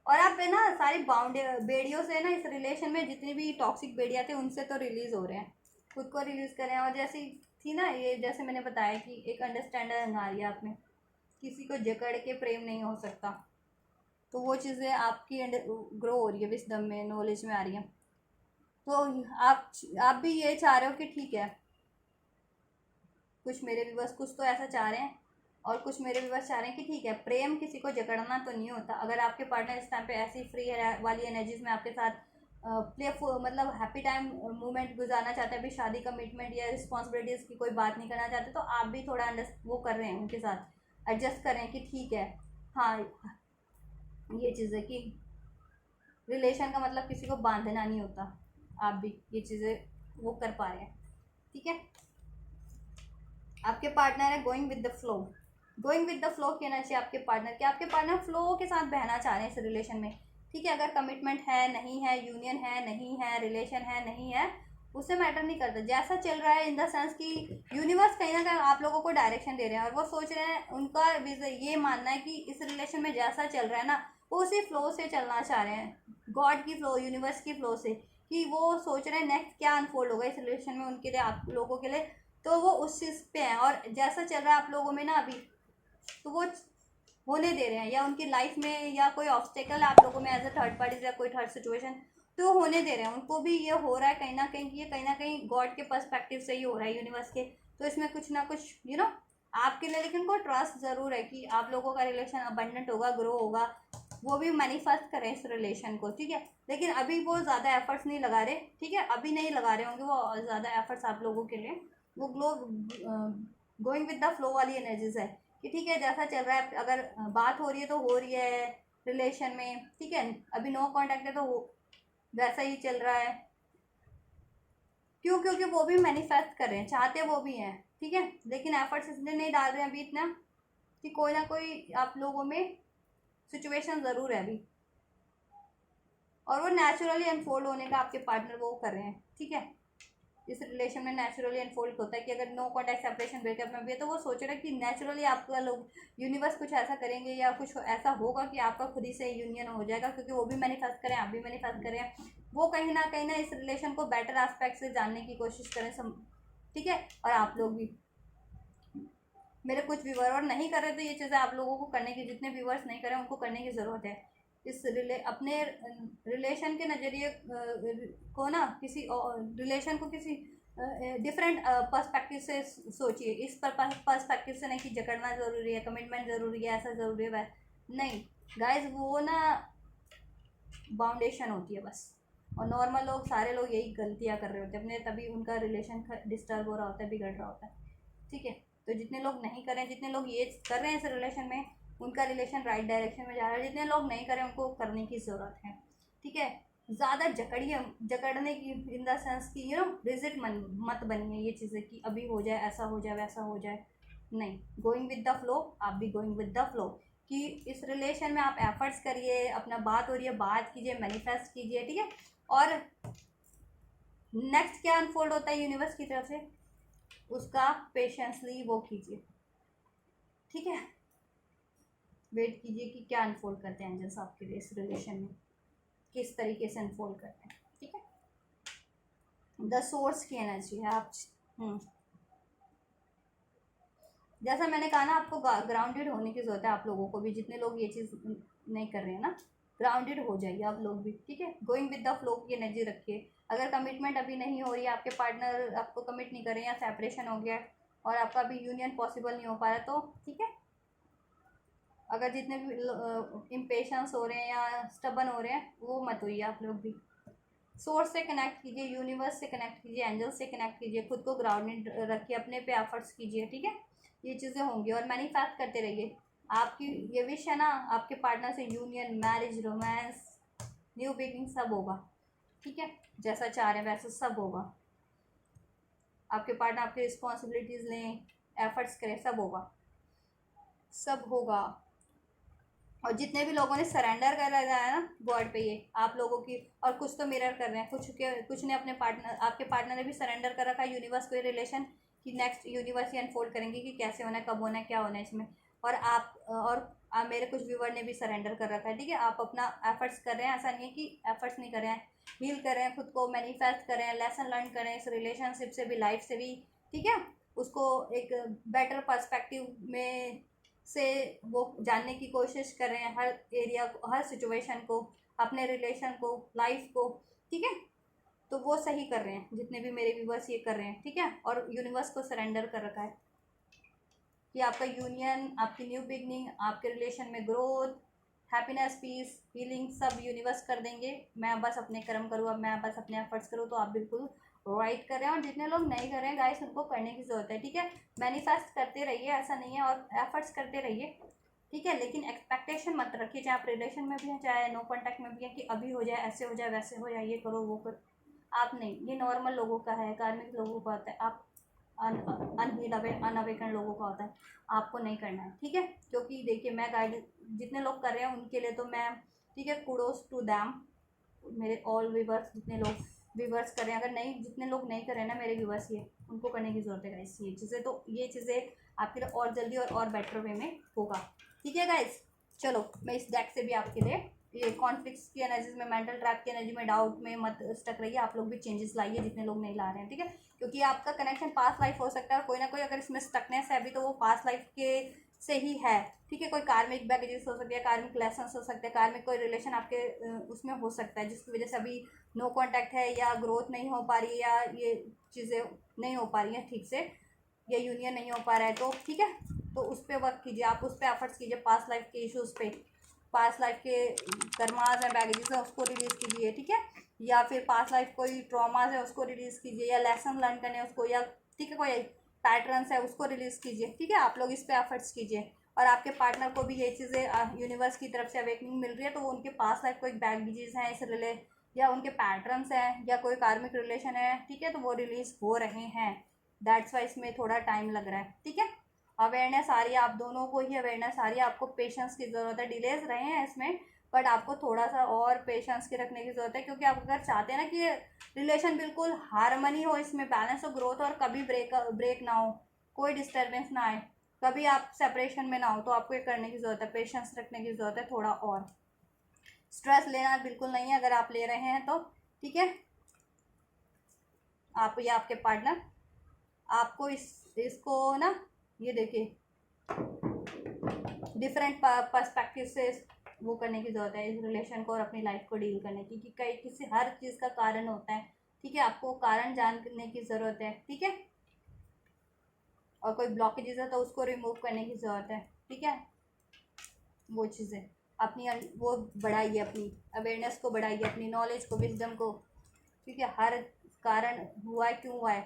और आप है ना सारी बेड़ियों से ना, इस रिलेशन में जितनी भी टॉक्सिक बेड़ियाँ थे उनसे तो रिलीज़ हो रहे हैं, खुद को रिलीज़ करें। और जैसी थी ना ये, जैसे मैंने बताया कि एक अंडरस्टैंडिंग आ रही है आप में, किसी को जकड़ के प्रेम नहीं हो सकता, तो वो चीज़ें आपकी ग्रो हो रही है, विजडम में, नॉलेज में आ रही है। तो आप भी ये चाह रहे हो कि ठीक है, कुछ मेरे व्यूवर्स कुछ तो ऐसा चाह रहे हैं, और कुछ मेरे व्यूवर्स चाह रहे हैं कि ठीक है प्रेम किसी को जकड़ना तो नहीं होता। अगर आपके पार्टनर इस टाइम पे ऐसी फ्री वाली एनर्जीज में आपके साथ प्लेफुल मतलब हैप्पी टाइम मोमेंट गुजारना चाहते हैं, अभी शादी कमिटमेंट या रिस्पॉन्सिबिलिटीज़ की कोई बात नहीं करना चाहते, तो आप भी थोड़ा वो कर रहे हैं उनके साथ, एडजस्ट कर रहे हैं कि ठीक है। हाँ, ये चीज़ है कि रिलेशन का मतलब किसी को बांधना नहीं होता, आप भी ये चीज़ें वो कर पा रहे हैं। ठीक है, आपके पार्टनर है going with the flow, going with the flow कहना चाहिए आपके पार्टनर के, आपके पार्टनर फ्लो के साथ बहना चाह रहे हैं इस रिलेशन में। ठीक है, अगर कमिटमेंट है नहीं है, यूनियन है नहीं है, रिलेशन है नहीं है, उससे मैटर नहीं करता, जैसा चल रहा है, इन द सेंस कि यूनिवर्स कहीं ना कहीं आप लोगों को डायरेक्शन दे रहे हैं, और वो सोच रहे हैं, उनका ये मानना है कि इस रिलेशन में जैसा चल रहा है ना, वो उसी फ्लो से चलना चाह रहे हैं, गॉड की फ्लो, यूनिवर्स की फ्लो से, कि वो सोच रहे हैं नेक्स्ट क्या अनफोल्ड होगा इस रिलेशन में उनके लिए, आप लोगों के लिए, तो वो उस चीज़ पे हैं। और जैसा चल रहा है आप लोगों में ना अभी, तो वो होने दे रहे हैं, या उनकी लाइफ में या कोई ऑब्स्टेकल आप लोगों में एज अ थर्ड पार्टी या कोई थर्ड सिचुएशन, तो होने दे रहे हैं, उनको भी ये हो रहा है कहीं ना कहीं, ये कहीं ना कहीं गॉड के पर्सपेक्टिव से ही हो रहा है, यूनिवर्स के, तो इसमें कुछ ना कुछ आपके लिए, लेकिन को ट्रस्ट ज़रूर है कि आप लोगों का रिलेशन अबंडेंट होगा, ग्रो होगा, वो भी मैनिफेस्ट करें इस रिलेशन को। ठीक है, लेकिन अभी वो ज़्यादा एफर्ट्स नहीं लगा रहे, ठीक है, अभी नहीं लगा रहे होंगे वो ज़्यादा एफर्ट्स आप लोगों के लिए, वो गोइंग विद द फ्लो वाली एनर्जीज है कि ठीक है जैसा चल रहा है, अगर बात हो रही है तो हो रही है रिलेशन में, ठीक है, अभी नो कांटेक्ट है तो वैसा ही चल रहा है। क्यों? क्योंकि वो भी मैनिफेस्ट कर रहे हैं, चाहते वो भी हैं, ठीक है, लेकिन एफर्ट्स इसलिए नहीं डाल रहे हैं अभी इतना कि कोई ना कोई आप लोगों में सिचुएशन ज़रूर है अभी, और वो नेचुरली अनफोल्ड होने का आपके पार्टनर वो कर रहे हैं। ठीक है, इस रिलेशन में नेचुरली अनफोल्ड होता है कि अगर नो कॉन्टैक्ट सेपरेशन ब्रेकअप में भी है, तो वो सोच रहे हैं कि नेचुरली आपका लोग यूनिवर्स कुछ ऐसा करेंगे, या कुछ ऐसा होगा कि आपका खुद ही से यूनियन हो जाएगा, क्योंकि वो भी मैनिफेस्ट करें, आप भी मैनिफेस्ट करें, वो कहीं ना इस रिलेशन को बेटर एस्पेक्ट से जानने की कोशिश करें, ठीक है, और आप लोग भी, मेरे कुछ व्यूवर और नहीं कर रहे, तो ये चीज़ें आप लोगों को करने की, जितने व्यूवर्स नहीं करें उनको करने की ज़रूरत है। इस अपने रिलेशन के नज़रिए को ना, किसी रिलेशन को किसी डिफरेंट पर्सपेक्टिव से सोचिए, इस पर्सपेक्टिव से नहीं कि जकड़ना ज़रूरी है, कमिटमेंट ज़रूरी है, ऐसा ज़रूरी है, नहीं गाइज, वो ना बाउंडेशन होती है बस, और नॉर्मल लोग, सारे लोग यही गलतियाँ कर रहे होते हैं अपने, तभी उनका रिलेशन डिस्टर्ब हो रहा होता है, बिगड़ रहा होता है। ठीक है, तो जितने लोग नहीं कर रहे हैं, जितने लोग ये कर रहे हैं इस रिलेशन में, उनका रिलेशन राइट डायरेक्शन में जा रहा है, जितने लोग नहीं कर रहे हैं उनको करने की ज़रूरत है। ठीक है, ज़्यादा जकड़ने की इन द सेंस कि रिजिट मत बनिए ये चीज़ें कि अभी हो जाए, ऐसा हो जाए, वैसा हो जाए, नहीं, गोइंग विद द फ्लो, आप भी गोइंग विद द फ्लो, कि इस रिलेशन में आप एफर्ट्स करिए, अपना बात हो रही है बात कीजिए, मैनिफेस्ट कीजिए, ठीक है, और नेक्स्ट क्या अनफोल्ड होता है यूनिवर्स की तरफ से, उसका पेशेंसली वो कीजिए। ठीक है, वेट कीजिए कि क्या अनफोल्ड करते हैं एंजल्स आपके लिए इस रिलेशन में, किस तरीके से अनफोल्ड करते हैं। ठीक है, द सोर्स की एनर्जी है आप। जैसा मैंने कहा ना, आपको ग्राउंडेड होने की ज़रूरत है। आप लोगों को भी, जितने लोग ये चीज़ नहीं कर रहे हैं ना, ग्राउंडेड हो जाइए आप लोग भी, ठीक है। गोइंग विद द फ्लो की एनर्जी रखिए। अगर कमिटमेंट अभी नहीं हो रही है, आपके पार्टनर आपको कमिट नहीं कर रहे हैं, या सेपरेशन हो गया है और आपका अभी यूनियन पॉसिबल नहीं हो पा रहा, तो ठीक है। अगर जितने भी इम्पेशंस हो रहे हैं या स्टबन हो रहे हैं, वो मत होइए आप लोग भी। सोर्स से कनेक्ट कीजिए, यूनिवर्स से कनेक्ट कीजिए, एंजल से कनेक्ट कीजिए, खुद को ग्राउंडेड रखिए, अपने पे एफर्ट्स कीजिए, ठीक है। ये चीज़ें होंगी और मैनिफेस्ट करते रहिए। आपकी ये विश है ना, आपके पार्टनर से union, marriage, romance, new beginning सब होगा, ठीक है। जैसा चाह रहे हैं वैसा सब होगा। आपके पार्टनर आपकी रिस्पॉन्सिबिलिटीज़ लें, एफर्ट्स करें, सब होगा, सब होगा। और जितने भी लोगों ने सरेंडर कर रखा है ना गॉड पे, ये आप लोगों की, और कुछ तो मिरर कर रहे हैं, कुछ ने अपने पार्टनर, आपके पार्टनर ने भी सरेंडर कर रखा है यूनिवर्स को, रिलेशन की नेक्स्ट यूनिवर्स ही अनफोल्ड करेंगे कि कैसे होना है, कब होना है, क्या होना है इसमें। और मेरे कुछ व्यूवर ने भी सरेंडर कर रखा है, ठीक है। आप अपना एफर्ट्स कर रहे हैं, ऐसा नहीं है कि एफर्ट्स नहीं कर रहे हैं, हील कर रहे हैं खुद को, मैनिफेस्ट कर रहे हैं, लेसन लर्न कर रहे हैं इस रिलेशनशिप से भी, लाइफ से भी, ठीक है। उसको एक बेटर पर्सपेक्टिव में से वो जानने की कोशिश कर रहे हैं, हर एरिया को, हर सिचुएशन को, अपने रिलेशन को, लाइफ को, ठीक है। तो वो सही कर रहे हैं, जितने भी मेरे व्यूवर्स ये कर रहे हैं, ठीक है। और यूनिवर्स को सरेंडर कर रखा है कि आपका यूनियन, आपकी न्यू बिगनिंग, आपके रिलेशन में ग्रोथ, हैप्पीनेस, पीस, हीलिंग सब यूनिवर्स कर देंगे। मैं बस अपने कर्म करूँ, अब मैं बस अपने एफर्ट्स करूँ, तो आप बिल्कुल राइट कर रहे हैं। और जितने लोग नहीं कर रहे हैं गाइस, उनको करने की ज़रूरत है, ठीक है। मैनिफेस्ट करते रहिए, ऐसा नहीं है, और एफर्ट्स करते रहिए, ठीक है। लेकिन एक्सपेक्टेशन मत रखिए, चाहे आप रिलेशन में भी हैं, चाहे नो कॉन्टैक्ट में भी हैं, कि अभी हो जाए, ऐसे हो जाए, वैसे हो जाए, ये करो वो करो। आप नहीं, ये नॉर्मल लोगों का है, कार्मिक लोगों का होता है। आप अनअवेकन लोगों का होता है, आपको नहीं करना है, ठीक है। क्योंकि देखिए, मैं गाइड, जितने लोग कर रहे हैं उनके लिए तो मैं, ठीक है, कुडोस टू दैम, मेरे ऑल व्यूवर्स, जितने लोग व्यूवर्स कर रहे हैं। अगर नहीं, जितने लोग नहीं कर रहे हैं ना मेरे व्यूवर्स, ये उनको करने की ज़रूरत है गाइस ये चीज़ें। तो ये चीज़ें आपके लिए और जल्दी और बेटर वे में होगा, ठीक है गाइस। चलो, मैं इस डेक से भी आपके लिए ये कॉन्फ्लिक्ट्स की एनर्जीज में, मेंटल ट्रैप की एनर्जी में, डाउट में मत स्टक रहिए। आप लोग भी चेंजेस लाइए, जितने लोग नहीं ला रहे हैं, ठीक है। क्योंकि आपका कनेक्शन पास्ट लाइफ हो सकता है, और कोई ना कोई अगर इसमें स्टकनेस है अभी, तो वो पास्ट लाइफ के से ही है, ठीक है। कोई कार्मिक बैगेजेस हो सकती है, कार्मिक लेसन्स हो सकते हैं, कार्मिक कोई रिलेशन आपके उसमें हो सकता है, जिसकी वजह से अभी नो कॉन्टैक्ट है, या ग्रोथ नहीं हो पा रही है, या ये चीज़ें नहीं हो पा रही हैं ठीक से, या यूनियन नहीं हो पा रहा है, तो ठीक है। तो उस पर वर्क कीजिए, आप उस पर एफर्ट्स कीजिए, पास्ट लाइफ के इश्यूज़ पे, पास्ट लाइफ के कर्माज हैं, बैगेजेस हैं, उसको रिलीज़ कीजिए, ठीक है। या फिर पास्ट लाइफ कोई ट्रॉमाज है, उसको रिलीज़ कीजिए, या लेसन लर्न करने उसको, या ठीक है, कोई पैटर्न्स है उसको रिलीज़ कीजिए, ठीक है। आप लोग इस पर एफर्ट्स कीजिए। और आपके पार्टनर को भी ये चीज़ें यूनिवर्स की तरफ से अवेकनिंग मिल रही है, तो वो उनके पास लाइफ कोई बैगेजेस हैं इस रिले, या उनके पैटर्न्स हैं, या कोई कार्मिक रिलेशन है, ठीक है, तो वो रिलीज़ हो रहे हैं। दैट्स वाई इसमें थोड़ा टाइम लग रहा है, ठीक है। अवेयरनेस आ रही है, आप दोनों को ही अवेयरनेस आ रही है। आपको पेशेंस की ज़रूरत है, डिलेज रहे हैं इसमें, बट आपको थोड़ा सा और पेशेंस की रखने की ज़रूरत है। क्योंकि आप अगर चाहते हैं ना कि रिलेशन बिल्कुल हारमनी हो, इसमें बैलेंस हो, ग्रोथ, और कभी ब्रेक ना हो, कोई डिस्टर्बेंस ना आए, कभी आप सेपरेशन में ना हो, तो आपको ये करने की ज़रूरत है, पेशेंस रखने की ज़रूरत है थोड़ा। और स्ट्रेस लेना बिल्कुल नहीं है, अगर आप ले रहे हैं तो, ठीक है। आप या आपके पार्टनर, आपको इसको ना, ये देखिए, डिफरेंट पर्सपेक्टिव से वो करने की ज़रूरत है इस रिलेशन को, और अपनी लाइफ को डील करने की, कि कई किसी हर चीज़ का कारण होता है, ठीक है। आपको कारण जानने की ज़रूरत है, ठीक है। और कोई ब्लॉकेजेस है तो उसको रिमूव करने की ज़रूरत है, ठीक है। वो चीज़ें अपनी वो बढ़ाइए, अपनी अवेयरनेस को बढ़ाइए, अपनी नॉलेज को, विजडम को, ठीक है। हर कारण हुआ है, क्यों हुआ है,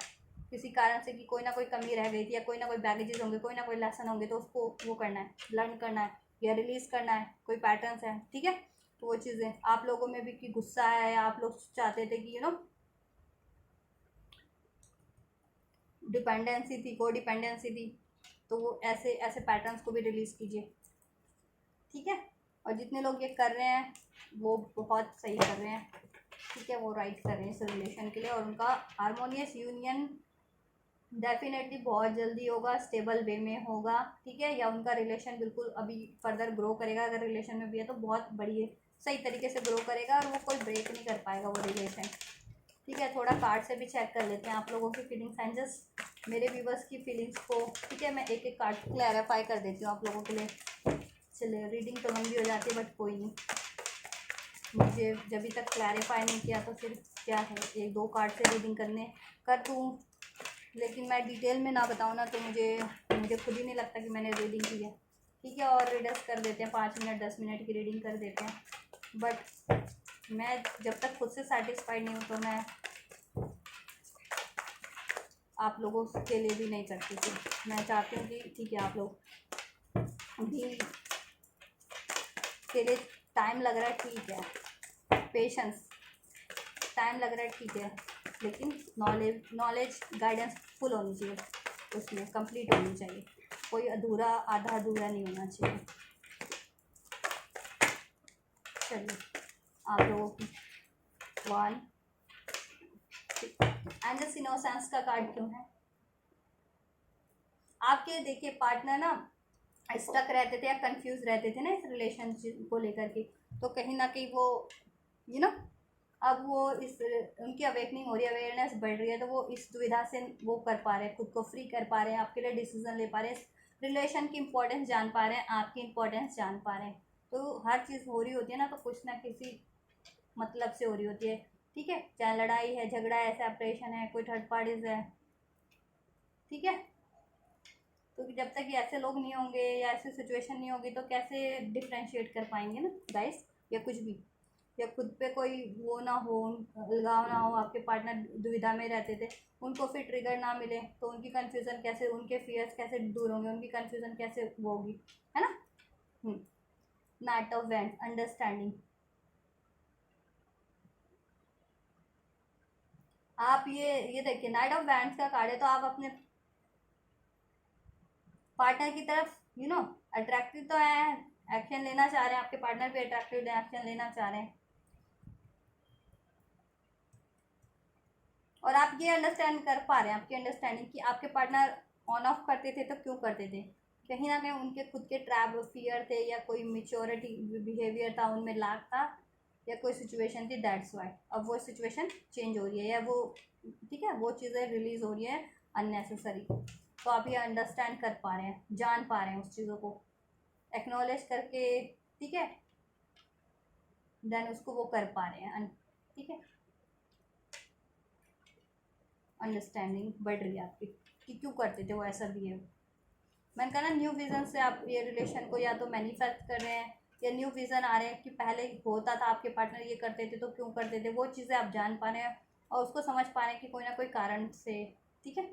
किसी कारण से, कि कोई ना कोई कमी रह गई थी, या कोई ना कोई बैगेजेस होंगे, कोई ना कोई लेसन होंगे, तो उसको वो करना है, लर्न करना है, या रिलीज़ करना है, कोई पैटर्न्स हैं, ठीक है। तो वो चीज़ें आप लोगों में भी, कि गुस्सा है, या आप लोग चाहते थे कि डिपेंडेंसी थी, को डिपेंडेंसी थी, तो वो ऐसे ऐसे पैटर्न्स को भी रिलीज़ कीजिए, ठीक है। और जितने लोग ये कर रहे हैं वो बहुत सही कर रहे हैं, ठीक है, वो राइट कर रहे हैं इस रिलेशन के लिए। और उनका हारमोनियस यूनियन डेफिनेटली बहुत जल्दी होगा, स्टेबल वे में होगा, ठीक है। या उनका रिलेशन बिल्कुल अभी फर्दर ग्रो करेगा, अगर रिलेशन में भी है तो बहुत बढ़िया सही तरीके से ग्रो करेगा, और वो कोई ब्रेक नहीं कर पाएगा वो रिलेशन, ठीक है। थोड़ा कार्ड से भी चेक कर लेते हैं आप लोगों की फीलिंग्स एंजल्स। मेरे व्यूवर्स की फीलिंग्स को, ठीक है, मैं एक एक कार्ड क्लैरिफाई कर देती हूँ आप लोगों के लिए। चलिए, रीडिंग तो लंबी हो जाती है बट कोई नहीं, मुझे जब तक क्लैरिफाई नहीं किया तो फिर क्या है, एक दो कार्ड से रीडिंग कर दूँ, लेकिन मैं डिटेल में ना बताऊँ ना तो मुझे खुद ही नहीं लगता कि मैंने रीडिंग की है, ठीक है। और रीडर्स कर देते हैं 5 मिनट 10 मिनट की रीडिंग कर देते हैं, बट मैं जब तक खुद से सेटिस्फाइड नहीं हूँ तो मैं आप लोगों के लिए भी नहीं करती थी। मैं चाहती हूँ कि ठीक है, आप लोग भी के लिए टाइम लग रहा है, ठीक है, पेशेंस, टाइम लग रहा है, ठीक है, लेकिन नॉलेज गाइडेंस फुल होनी चाहिए, उसमें कंप्लीट होनी चाहिए, कोई अधूरा आधा अधूरा नहीं होना चाहिए। चलिए, आप लोगों की 1 एंजल्स इनोसेंस का कार्ड क्यों है? आपके देखिए पार्टनर ना स्टक रहते थे या कंफ्यूज रहते थे ना इस रिलेशनशिप को लेकर के, तो कहीं ना कहीं वो यू नो अब वो इस उनकी अवेकनिंग हो रही है, अवेयरनेस बढ़ रही है, तो वो इस दुविधा से वो कर पा रहे हैं, खुद को फ्री कर पा रहे हैं, आपके लिए डिसीजन ले पा रहे हैं, रिलेशन की इंपॉर्टेंस जान पा रहे हैं, आपकी इंपॉर्टेंस जान पा रहे हैं। तो हर चीज़ हो रही होती है ना तो कुछ ना किसी मतलब से हो रही होती है, ठीक है, चाहे लड़ाई है, झगड़ा है, सेपरेशन है, कोई थर्ड पार्टीज है, ठीक है। तो जब तक ये ऐसे लोग नहीं होंगे या ऐसी सिचुएशन नहीं होगी तो कैसे डिफ्रेंशिएट कर पाएंगे ना गाइस, या कुछ भी, या खुद पे कोई वो ना हो, लगाव ना हो, आपके पार्टनर दुविधा में रहते थे, उनको फिर ट्रिगर ना मिले तो उनकी कन्फ्यूज़न कैसे, उनके फियर्स कैसे दूर होंगे, उनकी कन्फ्यूज़न कैसे वो होगी, है ना। Night of wand, understanding. आप ये देखिए, नाइट ऑफ वैंड्स का कार्ड है, तो आप अपने पार्टनर की तरफ अट्रैक्टिव तो है, एक्शन लेना चाह रहे हैं, आपके पार्टनर भी अट्रैक्टिव एक्शन लेना चाह रहे हैं, और आप ये अंडरस्टैंड कर पा रहे हैं, आपकी अंडरस्टैंडिंग कि आपके पार्टनर ऑन ऑफ करते थे तो क्यों करते थे, कहीं ना कहीं उनके खुद के ट्रैप फियर थे, या कोई मेच्योरिटी बिहेवियर था उनमें, लाक था, या कोई सिचुएशन थी, दैट्स वाई अब वो सिचुएशन चेंज हो रही है, या वो ठीक है वो चीज़ें रिलीज हो रही है अननेसेसरी, तो आप ये अंडरस्टैंड कर पा रहे हैं, जान पा रहे हैं उस चीज़ों को, एक्नॉलेज करके, ठीक है, देन उसको वो कर पा रहे हैं, ठीक है, अंडरस्टैंडिंग बढ़ रही है आपकी कि क्यों करते थे वो ऐसा बिहेव। मैंने कहा ना, न्यू विजन से आप ये रिलेशन को या तो मैनिफेस्ट कर रहे हैं, या न्यू विजन आ रहे हैं कि पहले होता था, आपके पार्टनर ये करते थे तो क्यों करते थे, वो चीज़ें आप जान पा रहे हैं और उसको समझ पा रहे हैं कि कोई ना कोई कारण से, ठीक है।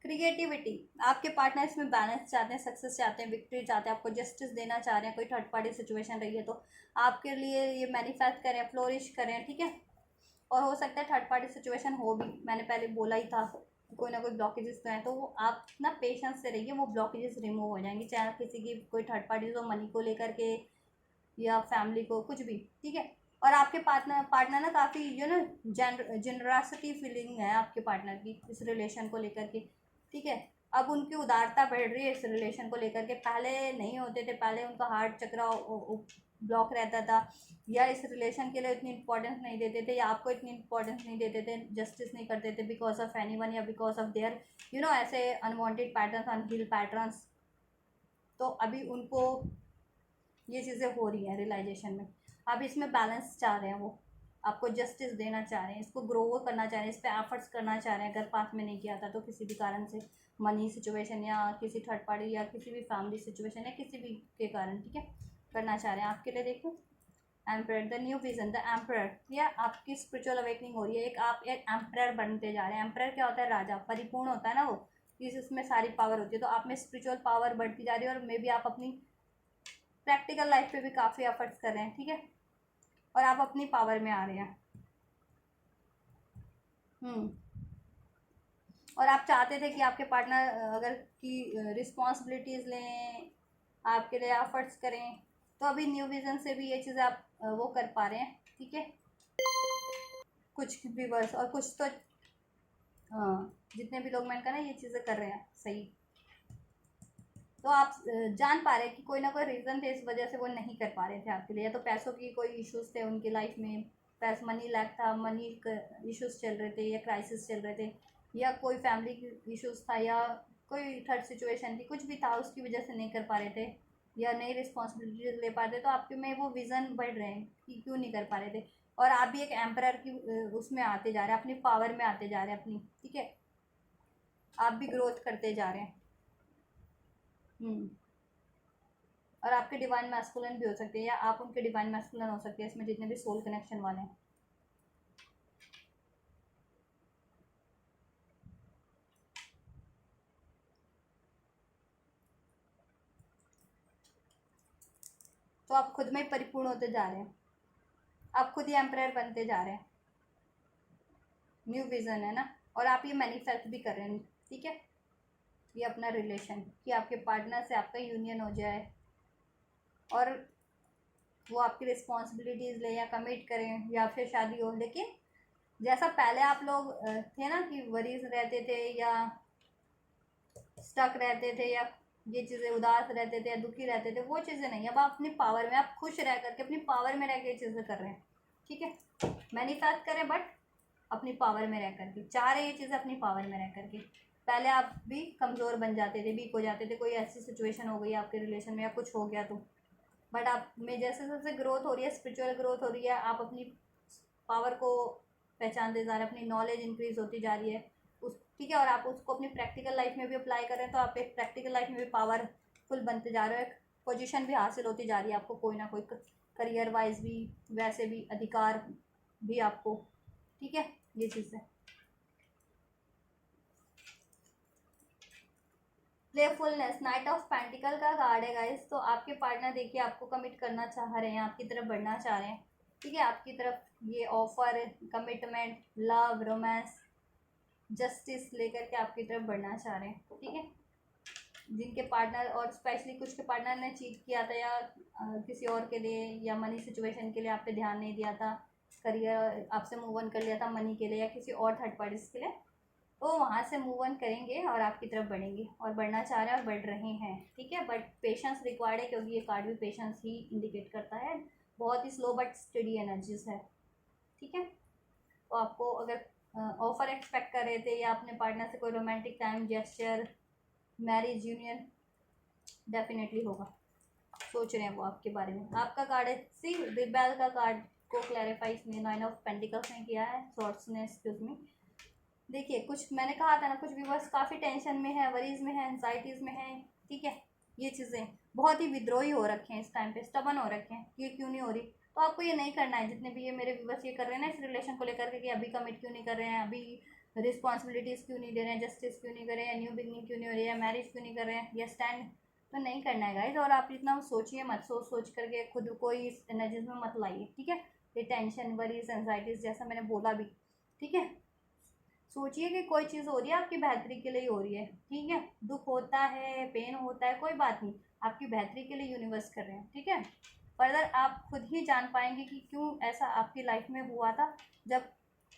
क्रिएटिविटी, आपके पार्टनर इसमें बैलेंस चाहते हैं, सक्सेस चाहते हैं, विक्ट्री चाहते हैं, आपको जस्टिस देना चाह रहे हैं, कोई थर्ड पार्टी सिचुएशन रही है तो आपके लिए ये मैनिफेस्ट करें, फ्लोरिश करें, ठीक है। और हो सकता है थर्ड पार्टी सिचुएशन हो भी, मैंने पहले बोला ही था, कोई ना कोई ब्लॉकेजेस तो हैं, तो वो आप ना पेशेंस से रहिए, वो ब्लॉकेजेस रिमूव हो जाएंगे, चाहे किसी की कोई थर्ड पार्टी हो, मनी को लेकर के या फैमिली को, कुछ भी, ठीक है। और आपके पार्टनर ना काफ़ी ना जनरसिटी फीलिंग है आपके पार्टनर की इस रिलेशन को लेकर के, ठीक है। अब उनकी उदारता बढ़ रही है इस रिलेशन को लेकर के, पहले नहीं होते थे, पहले उनका हार्ट चक्रा ब्लॉक रहता था, या इस रिलेशन के लिए इतनी इंपॉर्टेंस नहीं देते थे, या आपको इतनी इंपॉर्टेंस नहीं देते थे, जस्टिस नहीं करते थे बिकॉज ऑफ एनीवन, या बिकॉज ऑफ देयर ऐसे अनवांटेड पैटर्न्स, अनहील पैटर्न्स। तो अभी उनको ये चीज़ें हो रही हैं रियलाइजेशन में, अब इसमें बैलेंस चाह रहे हैं, वो आपको जस्टिस देना चाह रहे हैं, इसको ग्रो करना चाह रहे हैं, इस पर एफर्ट्स करना चाह रहे हैं, अगर पास में नहीं किया था तो किसी भी कारण से, मनी सिचुएशन या किसी थर्ड पार्टी या किसी भी फैमिली सिचुएशन या किसी भी के कारण, ठीक है, करना चाह रहे हैं। आपके लिए देखो emperor, the new vision, the emperor, या आपकी स्पिरिचुअल अवेकनिंग हो रही है, आप एक एम्परर बनते जा रहे हैं। एम्परर क्या होता है? राजा, परिपूर्ण होता है ना वो, इसमें सारी पावर होती है, तो आप में स्पिरिचुअल पावर बढ़ती जा रही है, और मे बी आप अपनी प्रैक्टिकल लाइफ पे भी काफ़ी एफर्ट्स कर रहे हैं, ठीक है, और आप अपनी पावर में आ रहे हैं। और आप चाहते थे कि आपके पार्टनर अगर की रिस्पॉन्सिबिलिटीज़ लें, आपके लिए एफर्ट्स करें, तो अभी न्यू विजन से भी ये चीज़ें आप वो कर पा रहे हैं, ठीक है। कुछ व्यूवर्स और कुछ तो जितने भी लोग मैंने कहा ना ये चीज़ें कर रहे हैं सही, तो आप जान पा रहे हैं कि कोई ना कोई रीज़न थे इस वजह से वो नहीं कर पा रहे थे आपके लिए, या तो पैसों की कोई इश्यूज थे उनकी लाइफ में, पैस मनी लैक था, मनी इश्यूज चल रहे थे, या क्राइसिस चल रहे थे, या कोई फैमिली इश्यूज था या कोई थर्ड सिचुएशन थी, कुछ भी था, उसकी वजह से नहीं कर पा रहे थे या नई रिस्पॉन्सिबिलिटीज ले पा रहे थे, तो आपके में वो विज़न बढ़ रहे हैं कि क्यों नहीं कर पा रहे थे। और आप भी एक एम्परर की उसमें आते जा रहे हैं, अपनी पावर में आते जा रहे हैं अपनी, ठीक है, आप भी ग्रोथ करते जा रहे हैं। और आपके डिवाइन मैस्कुलिन भी हो सकते हैं या आप उनके डिवाइन मैस्कुलिन हो सकते हैं, इसमें जितने भी सोल कनेक्शन वाले हैं। तो आप खुद में ही परिपूर्ण होते जा रहे हैं, आप खुद ही एम्परर बनते जा रहे हैं। न्यू विजन है ना, और आप ये मैनिफेस्ट भी कर रहे हैं, ठीक है, ये अपना रिलेशन कि आपके पार्टनर से आपका यूनियन हो जाए और वो आपकी रिस्पॉन्सिबिलिटीज़ ले या कमिट करें या फिर शादी हो। लेकिन जैसा पहले आप लोग थे ना कि वरीज रहते थे या स्टक रहते थे या ये चीज़ें उदास रहते थे या दुखी रहते थे, वो चीज़ें नहीं। अब आप अपनी पावर में, आप खुश रह करके अपनी पावर में रह के ये चीज़ें कर रहे हैं, ठीक है, मैनिफेस्ट करें बट अपनी पावर में रह करके चाह रहे ये चीज़ें अपनी पावर में रह करके। पहले आप भी कमज़ोर बन जाते थे, वीक हो जाते थे, कोई ऐसी सिचुएशन हो गई आपके रिलेशन में या कुछ हो गया तो, बट आप में जैसे जैसे ग्रोथ हो रही है, स्पिरिचुअल ग्रोथ हो रही है, आप अपनी पावर को पहचानते जा रहे हैं, अपनी नॉलेज इंक्रीज होती जा रही है उस, ठीक है, और आप उसको अपनी प्रैक्टिकल लाइफ में भी अप्लाई कर रहे हैं, तो आप एक प्रैक्टिकल लाइफ में भी पावरफुल बनते जा रहे हो, एक पोजीशन भी हासिल होती जा रही है आपको, कोई ना कोई करियर वाइज भी, वैसे भी अधिकार भी आपको, ठीक है, ये चीज़ है। प्लेफुलनेस, नाइट ऑफ पेंटिकल का कार्ड है गाइस। तो आपके पार्टनर देखिए आपको कमिट करना चाह रहे हैं, आपकी तरफ बढ़ना चाह रहे हैं, ठीक है, आपकी तरफ ये offer, commitment, love, romance, justice लेकर के आपकी तरफ बढ़ना चाह रहे हैं, ठीक है। जिनके पार्टनर, और स्पेशली कुछ के पार्टनर ने चीट किया था या किसी और के लिए या मनी सिचुएशन के लिए आप पे ध्यान नहीं दिया था, करियर आपसे मूव ऑन कर लिया था मनी के लिए या किसी और थर्ड पार्टीज के लिए, तो वहाँ से मूव ऑन करेंगे और आपकी तरफ बढ़ेंगे और बढ़ना चाह रहे हैं और बढ़ रहे हैं, ठीक है। बट पेशेंस रिक्वायर्ड है, क्योंकि ये कार्ड भी पेशेंस ही इंडिकेट करता है, बहुत ही स्लो बट स्टडी एनर्जीज है, ठीक है। तो आपको अगर ऑफर एक्सपेक्ट कर रहे थे या अपने पार्टनर से कोई romantic time, gesture, marriage union definitely होगा, सोच रहे हैं वो आपके बारे में। आपका कार्ड है सी रिबेल का कार्ड को क्लैरिफाई इसने 9 ऑफ पेंटिकल्स ने किया है, सॉर्ट्स ने, एक्सक्यूज मी। देखिए कुछ मैंने कहा था ना, कुछ व्यूअर्स काफ़ी टेंशन में है, वरीज में है, एंजाइटीज़ में है, ठीक है, ये चीज़ें बहुत ही विद्रोही हो रखे हैं इस टाइम पे, स्टबन हो रखे हैं, ये क्यों नहीं हो रही। तो आपको ये नहीं करना है, जितने भी ये मेरे व्यूअर्स ये कर रहे हैं ना इस रिलेशन को लेकर के कि अभी कमिट क्यों नहीं कर रहे हैं, अभी रिस्पॉन्सिबिलिटीज़ क्यों नहीं दे रहे हैं, जस्टिस क्यों नहीं कर रहे हैं, न्यू बिगनिंग क्यों नहीं हो रही है, मैरिज क्यों नहीं कर रहे हैं, या स्टैंड तो नहीं करना है गाइज। और आप इतना सोचिए मत, सोच सोच करके खुद को ही इस एनर्जीज में मत लाइए, ठीक है। ये टेंशन, वरीज, एंजाइटीज जैसा मैंने बोला भी, ठीक है, सोचिए कि कोई चीज़ हो रही है आपकी बेहतरी के लिए ही हो रही है, ठीक है। दुख होता है, पेन होता है, कोई बात नहीं, आपकी बेहतरी के लिए यूनिवर्स कर रहे हैं, ठीक है। फर्दर आप खुद ही जान पाएंगे कि क्यों ऐसा आपकी लाइफ में हुआ था। जब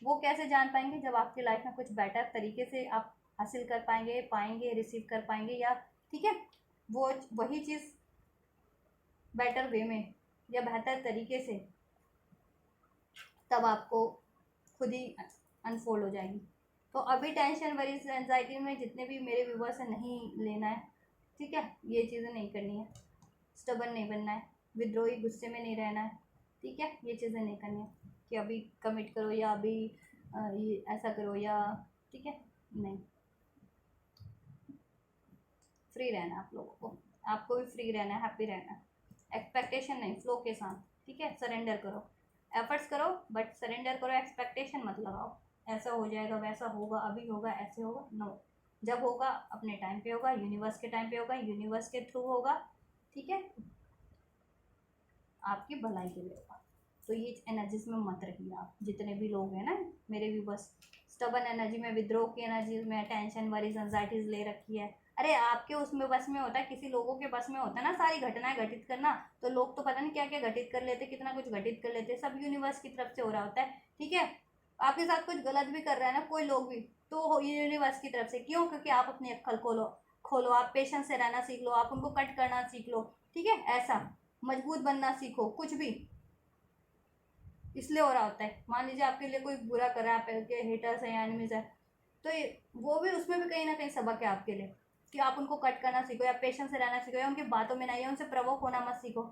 वो कैसे जान पाएंगे, जब आपकी लाइफ में कुछ बेटर तरीके से आप हासिल कर पाएंगे, पाएंगे, रिसीव कर पाएंगे, या ठीक है, वो वही चीज़ बेटर वे में या बेहतर तरीके से तब आपको खुद ही अनफोल्ड हो जाएगी। तो अभी टेंशन, वरीज, एंजाइटी में जितने भी मेरे व्यूवर्स हैं नहीं लेना है, ठीक है, ये चीज़ें नहीं करनी है, स्टबन नहीं बनना है, विद्रोही गुस्से में नहीं रहना है, ठीक है, ये चीज़ें नहीं करनी है कि अभी कमिट करो या अभी ये ऐसा करो या, ठीक है, नहीं, फ्री रहना है आप लोगों को, आपको भी फ्री रहना है, हैप्पी रहना है, एक्सपेक्टेशन नहीं, फ्लो के साथ, ठीक है, सरेंडर करो, एफर्ट्स करो बट सरेंडर करो, एक्सपेक्टेशन मत लगाओ, ऐसा हो जाएगा, वैसा होगा, अभी होगा, ऐसे होगा, नो। जब होगा अपने टाइम पे होगा, यूनिवर्स के टाइम पे होगा, यूनिवर्स के थ्रू होगा, ठीक है, आपकी भलाई के लिए होगा। तो ये एनर्जीज में मत रखिए आप, जितने भी लोग हैं ना मेरे भी, बस स्टबन एनर्जी में, विद्रोह की एनर्जीज में, टेंशन, वरीज, एंजाइटीज ले रखी है। अरे आपके उसमें बस में होता है, किसी लोगों के बस में होता है ना सारी घटनाएं घटित करना, तो लोग तो पता नहीं क्या क्या घटित कर लेते, कितना कुछ घटित कर लेते, सब यूनिवर्स की तरफ से हो रहा होता है, ठीक है। आपके साथ कुछ गलत भी कर रहा है ना कोई लोग भी, तो ये यूनिवर्स की तरफ से, क्यों, क्योंकि आप अपनी अक्ल खोलो, खोलो, आप पेशेंस से रहना सीख लो, आप उनको कट करना सीख लो, ठीक है, ऐसा मजबूत बनना सीखो, कुछ भी इसलिए हो रहा होता है। मान लीजिए आपके लिए कोई बुरा कर रहा है, आपके हेटर्स हैं या एनिमीज है, तो वो भी, उसमें भी कहीं ना कहीं सबक है आपके लिए कि आप उनको कट करना सीखो, या पेशेंस से रहना सीखो, या उनकी बातों में नहीं, उनसे प्रवोक होना मत सीखो,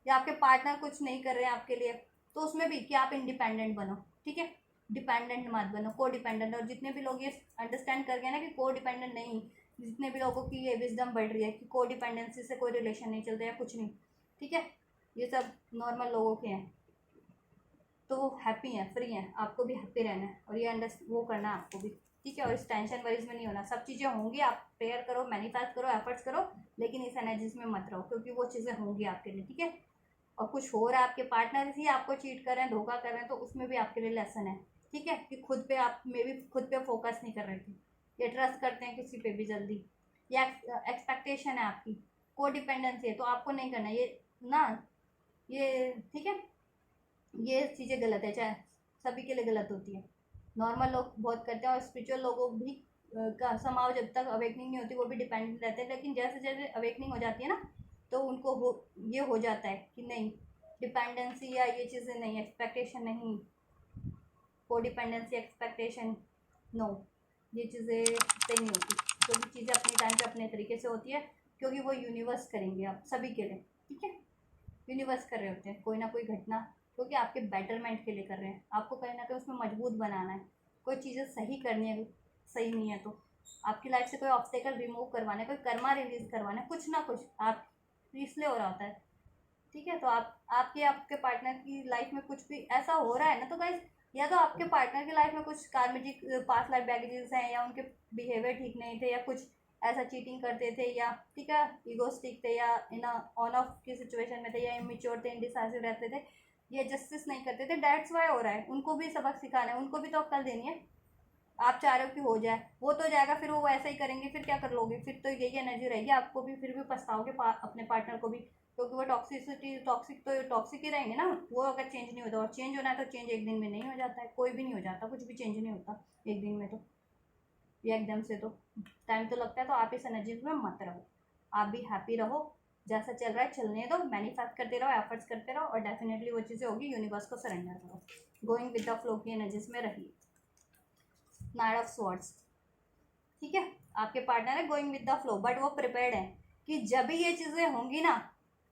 या आपके पार्टनर कुछ नहीं कर रहे हैं आपके लिए, तो उसमें भी कि आप इंडिपेंडेंट बनो, ठीक है, डिपेंडेंट मत बनो, को डिपेंडेंट। और जितने भी लोग ये अंडरस्टैंड कर गए ना कि को डिपेंडेंट नहीं, जितने भी लोगों की ये विजडम बढ़ रही है कि को डिपेंडेंसी से कोई रिलेशन नहीं चलता या कुछ नहीं, ठीक है, ये सब नॉर्मल लोगों के हैं, तो वो हैप्पी हैं, फ्री हैं, आपको भी हैप्पी रहना है और ये वो करना है आपको भी, ठीक है। और इस टेंशन वरीज में नहीं होना, सब चीज़ें होंगी, आप प्रेयर करो, मैनिफेस्ट करो, एफर्ट्स करो, लेकिन इस एनर्जीज में मत रहो, क्योंकि वो चीज़ें होंगी आपके लिए, ठीक है। और कुछ हो रहा है, आपके पार्टनर ही आपको चीट कर रहे हैं, धोखा कर रहे हैं, तो उसमें भी आपके लिए लेसन है, ठीक है, कि खुद पे आप मे भी खुद पे फोकस नहीं कर रहे थे, ये ट्रस्ट करते हैं किसी पे भी जल्दी, या एक्सपेक्टेशन है आपकी, को डिपेंडेंसी है, तो आपको नहीं करना ये ना, ये ठीक है, ये चीज़ें गलत है, चाहे सभी के लिए गलत होती है, नॉर्मल लोग बहुत करते हैं, और स्पिरिचुअल लोगों भी का समाव जब तक अवेकनिंग नहीं होती वो भी डिपेंडेंट रहते हैं, लेकिन जैसे जैसे अवेकनिंग हो जाती है ना, तो उनको ये हो जाता है कि नहीं, डिपेंडेंसी या ये चीज़ें नहीं, एक्सपेक्टेशन नहीं, को डिपेंडेंसी, एक्सपेक्टेशन, नो, ये चीज़ें सही नहीं होती, जो भी चीज़ें अपने टाइम पे अपने तरीके से होती है, क्योंकि वो यूनिवर्स करेंगे आप सभी के लिए, ठीक है, यूनिवर्स कर रहे होते हैं कोई ना कोई घटना, क्योंकि आपके बेटरमेंट के लिए कर रहे हैं, आपको कहीं ना कहीं उसमें मजबूत बनाना है, कोई चीज़ें सही करनी है, सही नहीं है तो आपकी लाइफ से कोई ऑब्स्टेकल रिमूव करवाना है, कोई कर्मा रिलीज करवाना है, कुछ ना कुछ आप इसलिए हो रहा होता है, ठीक है। तो आपके पार्टनर की लाइफ में कुछ भी ऐसा हो रहा है ना, तो गाइस, या तो आपके पार्टनर की लाइफ में कुछ कार्मिक पास्ट लाइफ बैगेजेस हैं, या उनके बिहेवियर ठीक नहीं थे, या कुछ ऐसा चीटिंग करते थे, या ठीक है ईगोस्टिक थे, या इन ऑन ऑफ की सिचुएशन में थे, या इमेच्योर थे, इंडिसाइसिव रहते थे, ये जस्टिस नहीं करते थे, डेट्स वाई हो रहा है, उनको भी सबक सिखाना है, उनको भी तो अक्ल देनी है, आप चाह रहे हो कि हो जाए, वो तो जाएगा, फिर वो वैसा ही करेंगे, फिर क्या कर लोगे, फिर तो यही एनर्जी रहेगी आपको भी, फिर भी पछताओगे अपने पार्टनर को भी, क्योंकि वो टॉक्सिसिटी टॉक्सिक ही रहेंगे ना, वो अगर चेंज नहीं होता, और चेंज होना है तो चेंज एक दिन में नहीं हो जाता है, कोई भी नहीं हो जाता, कुछ भी चेंज नहीं होता एक दिन में, तो या एकदम से तो टाइम तो लगता है, तो आप इस एनर्जी में मत रहो, आप भी हैप्पी रहो, जैसा चल रहा है चलने दो, मैनिफेस्ट करते रहो, एफर्ट्स करते रहो, और डेफिनेटली वो चीज़ें होगी, यूनिवर्स को सरेंडर करो, गोइंग विद द फ्लो की एनर्जीज में रहिए। नाइट ऑफ स्वॉर्ड्स, ठीक है, आपके पार्टनर है going with the flow, but वो प्रिपेयर्ड है कि जब भी ये चीज़ें होंगी ना,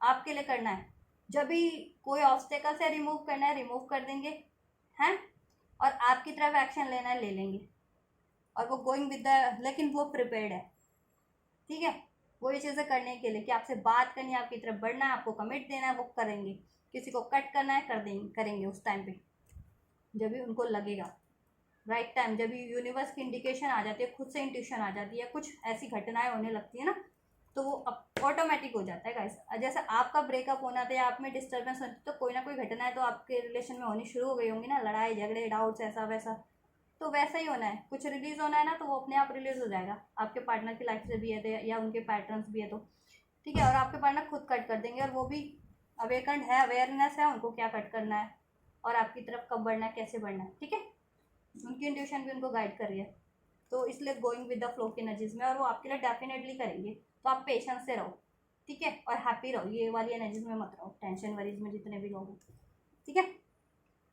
आपके लिए करना है, जब भी कोई ऑब्स्टेकल से रिमूव करना है, रिमूव कर देंगे हैं, और आपकी तरफ एक्शन लेना है, ले लेंगे, और वो गोइंग विद द, लेकिन वो प्रिपेयर्ड है, ठीक है, वो ये चीज़ें करने के लिए कि आपसे बात करनी है, आपकी तरफ बढ़ना है, आपको कमिट देना है, वो करेंगे, किसी को कट करना है कर देंगे, करेंगे उस टाइम पे जब भी उनको लगेगा राइट टाइम, जब यूनिवर्स की इंडिकेशन आ जाती है, खुद से इंट्यूशन आ जाती है, कुछ ऐसी घटनाएं होने लगती है ना, तो वो ऑटोमेटिक हो जाता है गाइस, जैसे आपका ब्रेकअप होना था या आप में डिस्टर्बेंस होती, तो कोई ना कोई घटनाएं तो आपके रिलेशन में होनी शुरू हो गई होंगी ना, लड़ाई झगड़े डाउट्स ऐसा वैसा, तो वैसा ही होना है, कुछ रिलीज होना है ना, तो वो अपने आप रिलीज हो जाएगा, आपके पार्टनर की लाइफ से भी है तो, या उनके पैटर्न्स भी है तो, ठीक है, और आपके पार्टनर खुद कट कर देंगे, और वो भी अवेकंड है, अवेयरनेस है उनको क्या कट करना है, और आपकी तरफ कब बढ़ना है, कैसे बढ़ना है, ठीक है, उनकी इंट्यूशन भी उनको गाइड कर रही है, तो इसलिए गोइंग विद द फ्लो की एनर्जीज में, और वो आपके लिए डेफिनेटली करेंगे, तो आप पेशेंस से रहो, ठीक है, और हैप्पी रहो, ये वाली एनर्जीज में मत रहो, टेंशन वरीज में जितने भी लोग हैं, ठीक है,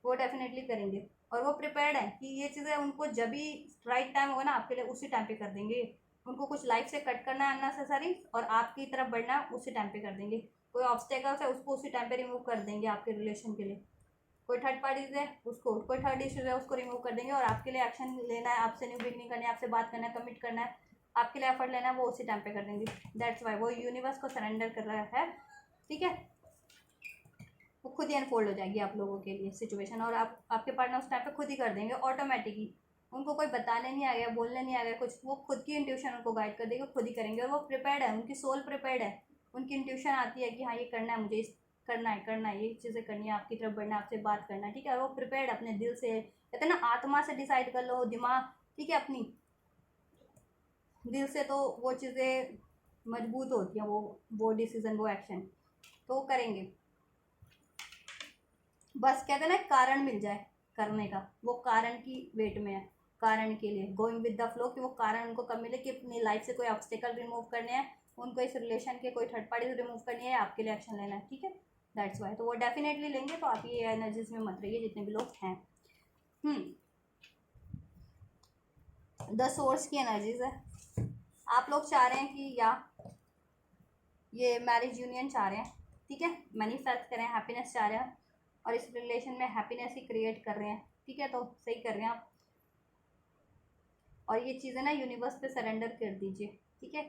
वो डेफिनेटली करेंगे, और वो प्रिपेयर्ड है कि ये चीज़ें उनको जब भी राइट टाइम होगा ना आपके लिए, उसी टाइम पे कर देंगे, उनको कुछ लाइफ से कट करना है अननेसेसरी, और आपकी तरफ बढ़ना है उसी टाइम पे कर देंगे, कोई ऑब्स्टेकल्स है उसको उसी टाइम पे रिमूव कर देंगे आपके रिलेशन के लिए, कोई थर्ड पार्टीज है उसको, कोई थर्ड इश्यूज है उसको रिमूव कर देंगे, और आपके लिए एक्शन लेना है, आपसे न्यू बिगनिंग करनी है, आपसे बात करना है, कमिट करना है, आपके लिए एफर्ट लेना है, वो उसी टाइम पे कर देंगे, दैट्स वाई वो यूनिवर्स को सरेंडर कर रहा है, ठीक है, वो खुद ही अनफोल्ड हो जाएगी आप लोगों के लिए सिचुएशन, और आपके पार्टनर उस टाइम पे खुद ही कर देंगे ऑटोमेटिकली, उनको कोई बताने नहीं आ गया, बोलने नहीं आ गया कुछ, वो खुद की इंट्यूशन उनको गाइड कर देगी, खुद ही करेंगे, और वो प्रिपेयर्ड है, उनकी सोल प्रिपेयर्ड है, उनकी इंट्यूशन आती है कि हाँ ये करना है मुझे, करना है ये चीज़ें करनी है, आपकी तरफ बढ़ना है, आपसे बात करना है, ठीक है, और वो प्रिपेयर्ड अपने दिल से, कहते हैं ना आत्मा से डिसाइड कर लो, दिमाग, ठीक है, अपनी दिल से, तो वो चीज़ें मजबूत होती हैं, वो डिसीजन, वो एक्शन, तो वो करेंगे, बस कहते हैं ना कारण मिल जाए करने का, वो कारण की वेट में है, कारण के लिए गोइंग विद द फ्लो, कि वो कारण उनको कब मिले कि अपनी लाइफ से कोई ऑब्स्टेकल रिमूव करने हैं, उनको इस रिलेशन के कोई थर्ड पार्टी से रिमूव करनी है, आपके लिए एक्शन लेना है, ठीक है, दैट्स वाई, तो वो डेफिनेटली लेंगे, तो आप ये एनर्जीज में मत रहिए जितने भी लोग हैं। द सोर्स की एनर्जीज है। आप लोग चाह रहे हैं कि या ये मैरिज यूनियन चाह रहे हैं, ठीक है, मैनिफेस्ट करें, हैप्पीनेस चाह रहे हैं और इस रिलेशन में हैप्पीनेस ही क्रिएट कर रहे हैं, ठीक है, तो सही कर रहे हैं आप। और ये चीज़ें ना यूनिवर्स पे सरेंडर कर दीजिए, ठीक है,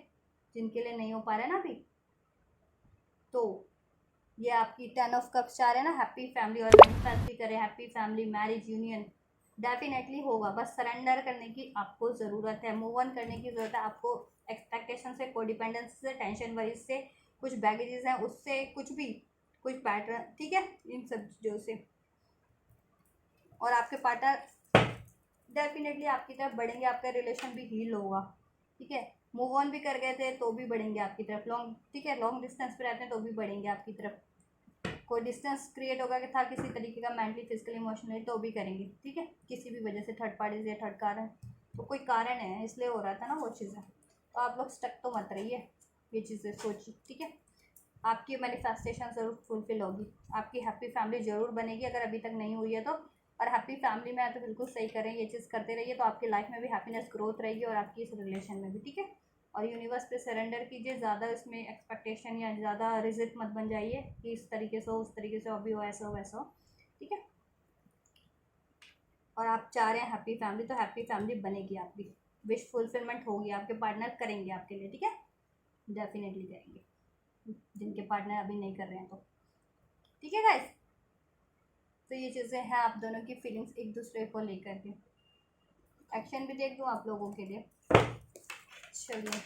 जिनके लिए नहीं हो पा रहा है ना अभी। तो ये आपकी 10 ऑफ कप्स चाह रहे हैं ना हैप्पी फैमिली, और मैनिफेस्ट भी करें happy family marriage union, definitely होगा। बस सरेंडर करने की आपको ज़रूरत है, मूव ऑन करने की ज़रूरत है आपको। एक्सपेक्टेशन से, कोडिपेंडेंस से, टेंशन वरीज से, कुछ बैगेजेस हैं उससे, कुछ भी, कुछ पैटर्न, ठीक है, इन सब चीज़ों से। और आपके पार्टनर डेफिनेटली आपकी तरफ बढ़ेंगे, आपका रिलेशन भी हील होगा, ठीक है। मूव ऑन भी कर गए थे तो भी बढ़ेंगे आपकी तरफ, लॉन्ग, ठीक है, लॉन्ग डिस्टेंस पे रहते हैं तो भी बढ़ेंगे आपकी तरफ। कोई डिस्टेंस क्रिएट होगा कि था किसी तरीके का, मेंटली, फिजिकली, इमोशनली, तो भी करेंगे, ठीक है, किसी भी वजह से, थर्ड पार्टी से, थर्ड कारण, तो कोई कारण है इसलिए हो रहा था ना वो चीज़ें। तो आप लोग स्टक तो मत रहिए, ये चीज़ें सोचिए, ठीक है। आपकी मैनिफेस्टेशन ज़रूर फुलफिल होगी, आपकी हैप्पी फैमिली ज़रूर बनेगी अगर अभी तक नहीं हुई है तो। और हैप्पी फैमिली में है तो बिल्कुल सही करें, ये चीज़ करते रहिए तो आपकी लाइफ में भी हैप्पीनेस ग्रोथ रहेगी और आपकी इस रिलेशन में भी, ठीक है। और यूनिवर्स पे सरेंडर कीजिए, ज़्यादा इसमें एक्सपेक्टेशन या ज़्यादा रिजिट मत बन जाइए कि इस तरीके से हो, उस तरीके से, अभी हो, ऐसा हो, वैसा हो, ठीक है। और आप चाह रहे हैं हैप्पी फैमिली, तो हैप्पी फैमिली बनेगी आपकी, विश फुलफिलमेंट होगी, आपके पार्टनर करेंगे आपके लिए, ठीक है, डेफिनेटली करेंगे, जिनके पार्टनर अभी नहीं कर रहे हैं तो, ठीक है गाइस। तो ये चीज़ें हैं आप दोनों की फीलिंग्स एक दूसरे को लेकर के। एक्शन भी देख दूँ आप लोगों के लिए, चलिए।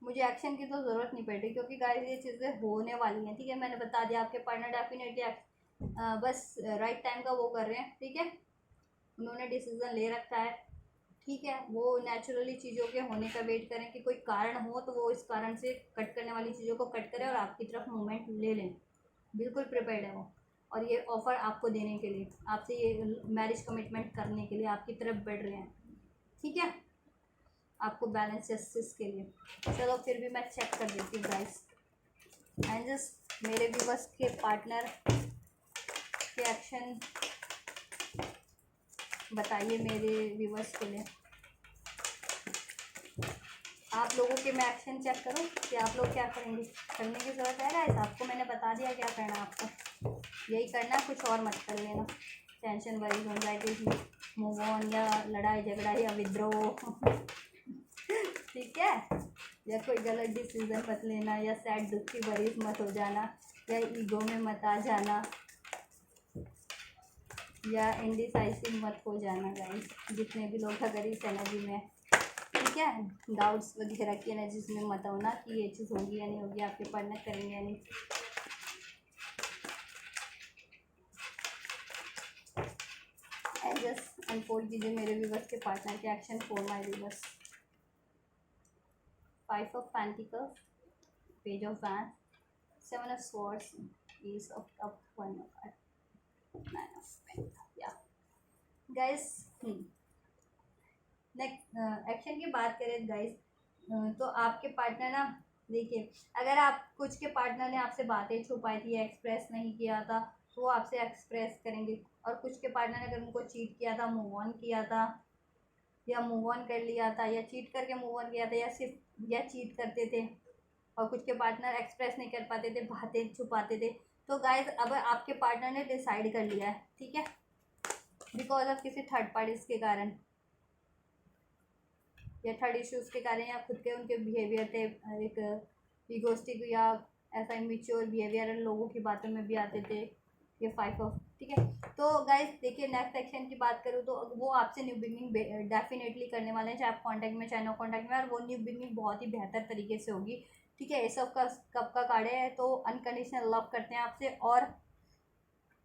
मुझे एक्शन की तो ज़रूरत नहीं पड़ रही क्योंकि गाइस ये चीज़ें होने वाली हैं, ठीक है, मैंने बता दिया आपके पार्टनर डेफिनेटली बस राइट टाइम का वो कर रहे हैं, ठीक है, उन्होंने डिसीज़न ले रखा है, ठीक है, वो नेचुरली चीज़ों के होने का वेट करें कि कोई कारण हो तो वो इस कारण से कट करने वाली चीज़ों को कट करें और आपकी तरफ मूवमेंट ले लें, बिल्कुल प्रिपेयर्ड है वो। और ये ऑफ़र आपको देने के लिए, आपसे ये मैरिज कमिटमेंट करने के लिए आपकी तरफ बढ़ रहे हैं, ठीक है, आपको बैलेंस जस्टिस के लिए। चलो फिर भी मैं चेक कर देती हूँ गाइस, एंड जस्ट मेरे व्यूवर्स के पार्टनर के एक्शन बताइए मेरे व्यूवर्स के लिए। आप लोगों के मैं एक्शन चेक करूँ कि आप लोग क्या करेंगे, करने की ज़रूरत है गाइस, आपको मैंने बता दिया क्या करना है, आपको यही करना है, कुछ और मत कर लेना, tension worries anxiety, move on या लड़ाई झगड़ा या विद्रोह ठीक है, या कोई गलत डिसीजन मत लेना, या सैड दुखी वरीज मत हो जाना, या ईगो में मत आ जाना, या इंडिसाइसिव मत हो जाना गाइस, जितने भी लोग अगर इस एनर्जी में, ठीक है, डाउट्स वगैरह की एनर्जीज में मत होना कि ये चीज़ होगी या नहीं होगी, आपके पार्टनर करेंगे या नहीं। जस्ट अनफोल्ड कीजिए मेरे व्यूवर्स के पार्टनर के action for my viewers. 5 of pentacles, page of wands, 7 of swords, ace of cup, 1 of heart, 9 of pentacle, या गाइस। नेक्स्ट एक्शन की बात करें गाइस, तो आपके पार्टनर ना, देखिए, अगर आप, कुछ के पार्टनर ने आपसे बातें छुपाई थी, एक्सप्रेस नहीं किया था, तो वो आपसे एक्सप्रेस करेंगे। और कुछ के पार्टनर ने अगर उनको चीट किया था, मूव ऑन किया था, या मूव ऑन कर लिया था, या चीट करके मूव ऑन किया था, या सिर्फ या चीट करते थे, और कुछ के पार्टनर एक्सप्रेस नहीं कर पाते थे, बातें छुपाते थे। तो गाइस अब आपके पार्टनर ने डिसाइड कर लिया है, ठीक है, बिकॉज ऑफ किसी थर्ड पार्टीज के कारण या थर्ड इश्यूज के कारण, या खुद के उनके बिहेवियर थे, एक इगोस्टिक या ऐसा इमेच्योर बिहेवियर लोगों की बातों में भी आते थे, ये 5 ऑफ, ठीक है। तो गाइस देखिए, नेक्स्ट सेक्शन की बात करूँ तो वो आपसे न्यू बिगनिंग डेफिनेटली करने वाले हैं, चाहे आप कॉन्टैक्ट में चाहे नो कॉन्टैक्ट में, और वो न्यू बिगनिंग बहुत ही बेहतर तरीके से होगी, ठीक है। ये सब का कब का कार्ड है, तो अनकंडीशनल लव करते हैं आपसे, और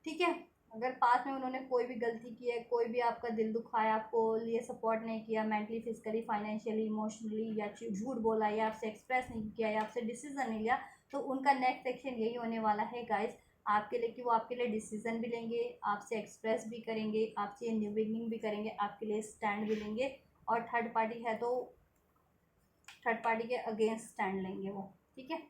ठीक है, अगर पास में उन्होंने कोई भी गलती की है, कोई भी आपका दिल दुखाया, आपको लिए सपोर्ट नहीं किया, मेंटली, फिजिकली, फाइनेंशियली, इमोशनली, या झूठ बोला, या आपसे एक्सप्रेस नहीं किया, या आपसे डिसीजन नहीं लिया, तो उनका नेक्स्ट सेक्शन यही होने वाला है गाइस आपके लिए, कि वो आपके लिए डिसीजन भी लेंगे, आपसे एक्सप्रेस भी करेंगे, आपसे न्यू बिगनिंग भी करेंगे, आपके लिए स्टैंड भी लेंगे, और थर्ड पार्टी है तो थर्ड पार्टी के अगेंस्ट स्टैंड लेंगे वो, ठीक है।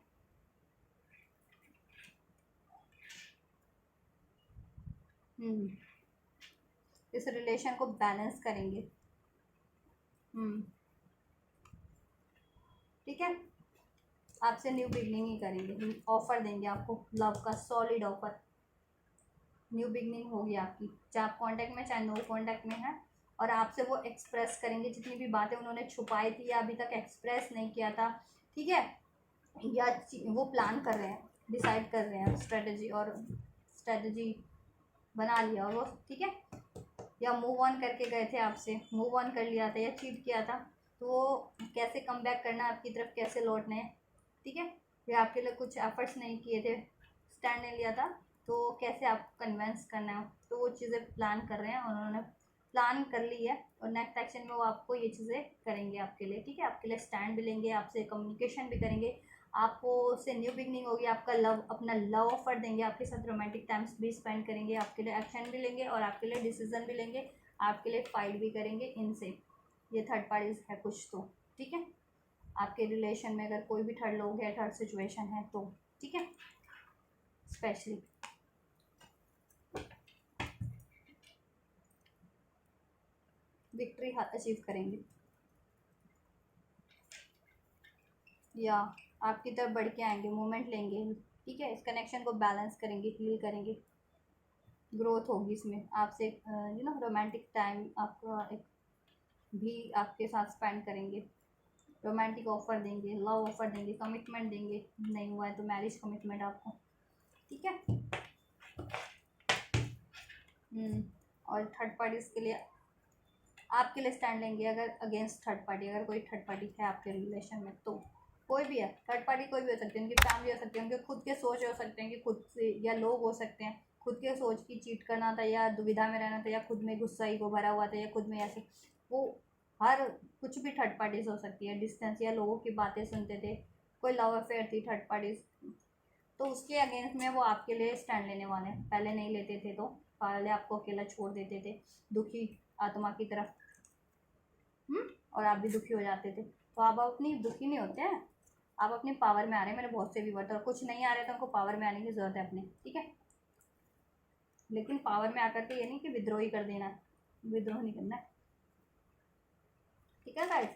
इस रिलेशन को बैलेंस करेंगे। ठीक है, आपसे न्यू बिगनिंग ही करेंगे, ऑफर देंगे आपको लव का सॉलिड ऑफर। न्यू बिगनिंग होगी आपकी, चाहे आप कांटेक्ट में चाहे नो कांटेक्ट में है, और आपसे वो एक्सप्रेस करेंगे जितनी भी बातें उन्होंने छुपाई थी या अभी तक एक्सप्रेस नहीं किया था। ठीक है, या वो प्लान कर रहे हैं, डिसाइड कर रहे हैं स्ट्रेटजी बना लिया और वो, ठीक है, या मूव ऑन करके गए थे आपसे, मूव ऑन कर लिया था या चीट किया था, तो वो कैसे कम बैक करना है आपकी तरफ, कैसे लौटना है। ठीक है, या आपके लिए कुछ एफर्ट्स नहीं किए थे, स्टैंड नहीं लिया था, तो कैसे आप कन्विंस करना है, तो वो चीज़ें प्लान कर रहे हैं और उन्होंने प्लान कर ली है, और नेक्स्ट एक्शन में वो आपको ये चीज़ें करेंगे आपके लिए। ठीक है, आपके लिए स्टैंड भी लेंगे, आपसे कम्युनिकेशन भी करेंगे, आपको से न्यू बिगनिंग होगी, आपका लव, अपना लव ऑफर देंगे, आपके साथ रोमांटिक टाइम्स भी स्पेंड करेंगे, आपके लिए एक्शन भी लेंगे और आपके लिए डिसीजन भी लेंगे, आपके लिए फाइट भी करेंगे इनसे। ये थर्ड पार्टीज है कुछ तो। ठीक है, आपके रिलेशन में अगर कोई भी थर्ड लोग है, थर्ड सिचुएशन है तो, ठीक है, स्पेशली विक्ट्री अचीव करेंगे या आपकी तरफ बढ़ के आएंगे, मूवमेंट लेंगे। ठीक है, इस कनेक्शन को बैलेंस करेंगे, हील करेंगे, ग्रोथ होगी इसमें आपसे, रोमांटिक टाइम आपका एक भी आपके साथ स्पेंड करेंगे, रोमांटिक ऑफर देंगे, लव ऑफर देंगे, कमिटमेंट देंगे, नहीं हुआ है तो मैरिज कमिटमेंट आपको। ठीक है, और थर्ड पार्टीज के लिए आपके लिए स्टैंड लेंगे, अगर अगेंस्ट थर्ड पार्टी, अगर कोई थर्ड पार्टी है आपके रिलेशन में, तो कोई भी है थर्ड पार्टी, कोई भी हो सकती है, उनकी फैमिली हो सकती है, उनके खुद के सोच हो सकते हैं कि खुद से, या लोग हो सकते हैं खुद के सोच की चीट करना था, या दुविधा में रहना था, या खुद में गुस्सा ही को भरा हुआ था, या खुद में ऐसे, वो हर कुछ भी थर्ड पार्टीज हो सकती है, डिस्टेंस, या लोगों की बातें सुनते थे, कोई लव अफेयर थी थर्ड पार्टीज, तो उसके अगेंस्ट में वो आपके लिए स्टैंड लेने वाले हैं। पहले नहीं लेते थे, तो पहले आपको अकेला छोड़ देते थे दुखी आत्मा की तरफ, और आप भी दुखी हो जाते थे, तो आप अपनी दुखी नहीं होते हैं, आप अपनी पावर में आ रहे हैं। मेरे बहुत से व्यूवर, और कुछ नहीं आ रहे तो उनको पावर में आने की ज़रूरत है अपनी। ठीक है, लेकिन पावर में आकर के ये नहीं कि विद्रोह ही कर देना है, विद्रोह नहीं करना है। ठीक है गाइस,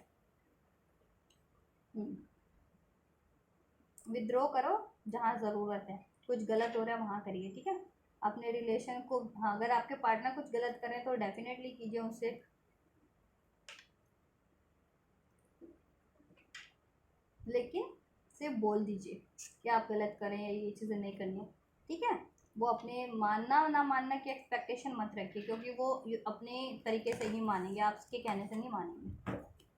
विद्रोह करो जहाँ ज़रूरत है, कुछ गलत हो रहा है वहाँ करिए। ठीक है, अपने रिलेशन को, हाँ, अगर आपके पार्टनर कुछ गलत करें तो डेफिनेटली कीजिए उनसे, लेकिन सिर्फ बोल दीजिए कि आप गलत करें या ये चीज़ें नहीं करनी है। ठीक है, वो अपने मानना ना मानना की एक्सपेक्टेशन मत रखिए, क्योंकि वो अपने तरीके से ही मानेंगे, आपके कहने से नहीं मानेंगे।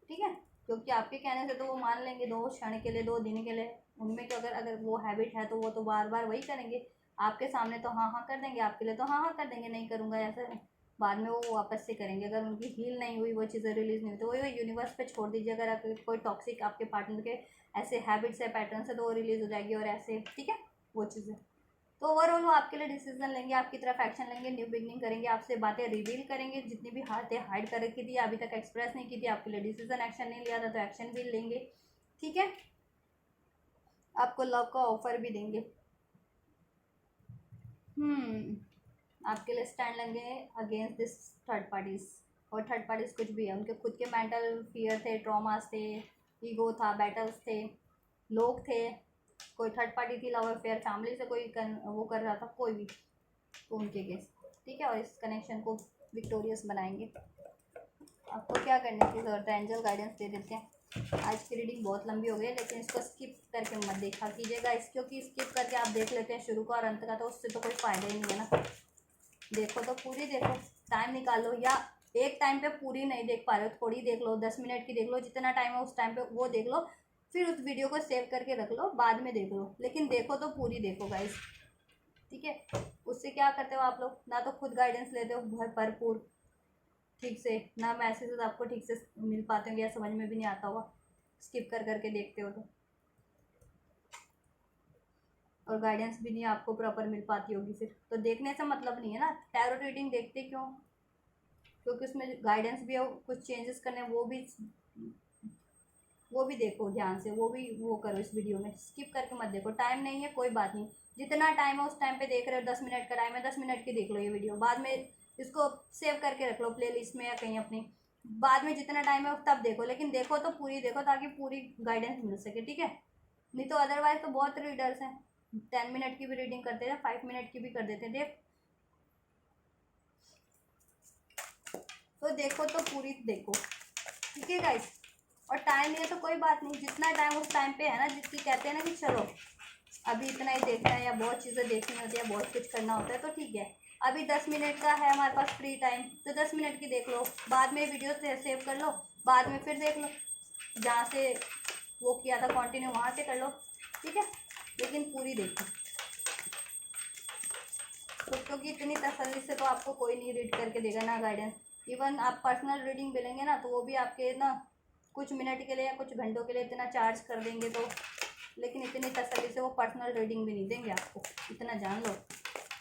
ठीक है, क्योंकि आपके कहने से तो वो मान लेंगे 2 क्षण के लिए, 2 दिन के लिए, उनमें तो अगर वो हैबिट है तो वो तो बार बार वही करेंगे। आपके सामने तो हाँ हाँ कर देंगे, आपके लिए तो हाँ हाँ कर देंगे, नहीं करूँगा ऐसे, बाद में वो वापस से करेंगे। अगर उनकी हील नहीं हुई, वो चीज़ें रिलीज नहीं हुई, तो वही यूनिवर्स पे छोड़ दीजिए। अगर कोई टॉक्सिक आपके पार्टनर के ऐसे हैबिट्स है, पैटर्न है, तो वो रिलीज हो जाएगी, और ऐसे, ठीक है, वो चीज़ें, तो ओवरऑल वो आपके लिए डिसीजन लेंगे, आपकी तरफ एक्शन लेंगे, न्यू बिगनिंग करेंगे, आपसे बातें रिवील करेंगे, जितनी भी बातें हाइड कर रखी थी, अभी तक एक्सप्रेस नहीं की थी, आपके लिए डिसीजन एक्शन नहीं लिया था तो एक्शन भी लेंगे। ठीक है, आपको लव का ऑफर भी देंगे, आपके लिए स्टैंड लेंगे अगेंस्ट दिस थर्ड पार्टीज। और थर्ड पार्टीज कुछ भी है, उनके खुद के मेंटल फियर थे, ट्रॉमास थे, ईगो था, बैटल्स थे, लोग थे, कोई थर्ड पार्टी थी, लव अफेयर, फैमिली से कोई वो कर रहा था, कोई भी, तो उनके केस। ठीक है, और इस कनेक्शन को विक्टोरियस बनाएंगे। आपको क्या करने की ज़रूरत है, एंजल गाइडेंस दे देते हैं। आज की रीडिंग बहुत लंबी हो गई है, लेकिन इसको स्किप करके मत देखा कीजिएगा, इस क्योंकि स्किप करके आप देख लेते हैं शुरू का और अंत का, तो उससे तो कोई फ़ायदा ही नहीं है ना। देखो तो पूरी देखो, टाइम निकालो, या एक टाइम पे पूरी नहीं देख पा रहे हो, थोड़ी देख लो, 10 मिनट की देख लो, जितना टाइम है उस टाइम पे वो देख लो, फिर उस वीडियो को सेव करके रख लो, बाद में देख लो, लेकिन देखो तो पूरी देखो गाइस। ठीक है, उससे क्या करते हो आप लोग, ना तो खुद गाइडेंस लेते हो भरपूर ठीक से, ना मैसेजेस आपको ठीक से मिल पाते होंगे, या समझ में भी नहीं आता होगा, स्किप कर करके देखते हो तो, और गाइडेंस भी नहीं आपको प्रॉपर मिल पाती होगी, फिर तो देखने से मतलब नहीं है ना। टैरो रीडिंग देखते क्यों, क्योंकि उसमें गाइडेंस भी है, कुछ चेंजेस करने वो भी वो भी देखो ध्यान से, वो भी वो करो इस वीडियो में, स्किप करके मत देखो। टाइम नहीं है कोई बात नहीं, जितना टाइम है उस टाइम पे देख रहे हो, 10 मिनट का टाइम है, 10 मिनट की देख लो ये वीडियो, बाद में इसको सेव करके रख लो प्लेलिस्ट में या कहीं अपनी, बाद में जितना टाइम है तब देखो, लेकिन देखो तो पूरी देखो ताकि पूरी गाइडेंस मिल सके, ठीक है। नहीं तो अदरवाइज तो बहुत रीडर्स हैं 10 मिनट की भी रीडिंग करते हैं, 5 मिनट की भी कर देते हैं, देख तो देखो तो पूरी देखो, ठीक है गाइस। और टाइम नहीं है तो कोई बात नहीं, जितना टाइम उस टाइम पे है ना, जिसकी कहते हैं ना कि चलो अभी इतना ही देखना है या बहुत चीज़ें देखनी होती है, बहुत कुछ करना होता है, तो ठीक है अभी 10 मिनट का है हमारे पास फ्री टाइम, तो 10 मिनट की देख लो, बाद में वीडियो से सेव कर लो, बाद में फिर देख लो, जहाँ से वो किया था कंटिन्यू वहाँ से कर लो, ठीक है। लेकिन पूरी देखो तो, क्योंकि इतनी तसल्ली से तो आपको कोई नहीं रीड करके देगा ना गाइडेंस। इवन आप पर्सनल रीडिंग भी लेंगे ना तो वो भी आपके ना कुछ मिनट के लिए या कुछ घंटों के लिए इतना चार्ज कर देंगे, तो लेकिन इतनी तसल्ली से वो पर्सनल रीडिंग भी नहीं देंगे आपको, इतना जान लो।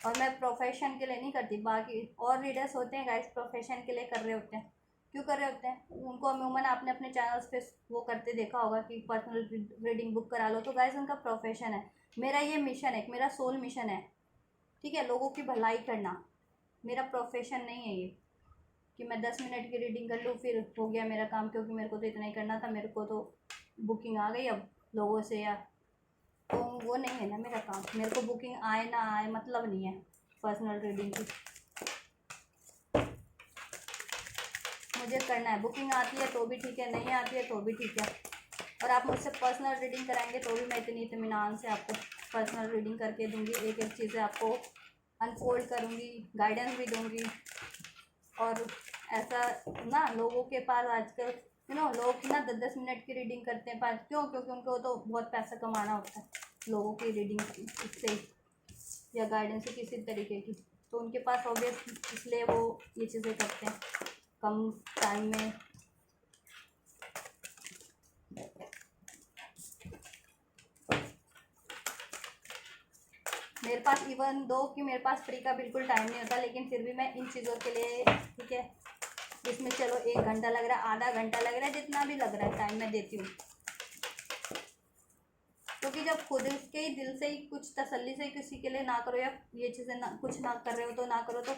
और मैं प्रोफेशन के लिए नहीं करती, बाकी और रीडर्स होते हैं गाइस प्रोफेशन के लिए कर रहे होते हैं, क्यों कर रहे होते हैं, उनको अमूमन आपने अपने चैनल्स पे वो करते देखा होगा कि पर्सनल रीडिंग बुक करा लो, तो गाइस उनका प्रोफेशन है। मेरा ये मिशन है, मेरा सोल मिशन है, ठीक है, लोगों की भलाई करना, मेरा प्रोफेशन नहीं है ये कि मैं 10 मिनट की रीडिंग कर लूँ फिर हो गया मेरा काम, क्योंकि मेरे को तो इतना ही करना था, मेरे को तो बुकिंग आ गई अब लोगों से, या तो वो नहीं है ना मेरा काम, मेरे को बुकिंग आए ना आए मतलब नहीं है पर्सनल रीडिंग की, मुझे करना है। बुकिंग आती है तो भी ठीक है, नहीं आती है तो भी ठीक है, और आप मुझसे पर्सनल रीडिंग कराएंगे तो भी मैं इतनी इत्मीनान से आपको पर्सनल रीडिंग करके दूंगी, एक एक चीज़ें आपको अनफोल्ड करूंगी, गाइडेंस भी दूंगी। और ऐसा ना लोगों के पास आजकल लोग ना 10-10 मिनट की रीडिंग करते हैं, पास क्यों, क्योंकि उनको तो बहुत पैसा कमाना होता है लोगों की रीडिंग से या गाइडेंस से किसी तरीके की, तो उनके पास ऑब्वियस इसलिए वो ये चीज़ें करते हैं कम टाइम में। मेरे पास इवन दो कि मेरे पास फ्री का बिल्कुल टाइम नहीं होता, लेकिन फिर भी मैं इन चीज़ों के लिए, ठीक है, इसमें चलो 1 घंटा लग रहा है, आधा घंटा लग रहा है, जितना भी लग रहा है टाइम मैं देती हूँ, क्योंकि जब खुद के ही दिल से ही कुछ तसल्ली से किसी के लिए ना करो, या ये चीज़ें ना कुछ ना कर रहे हो तो ना करो, तो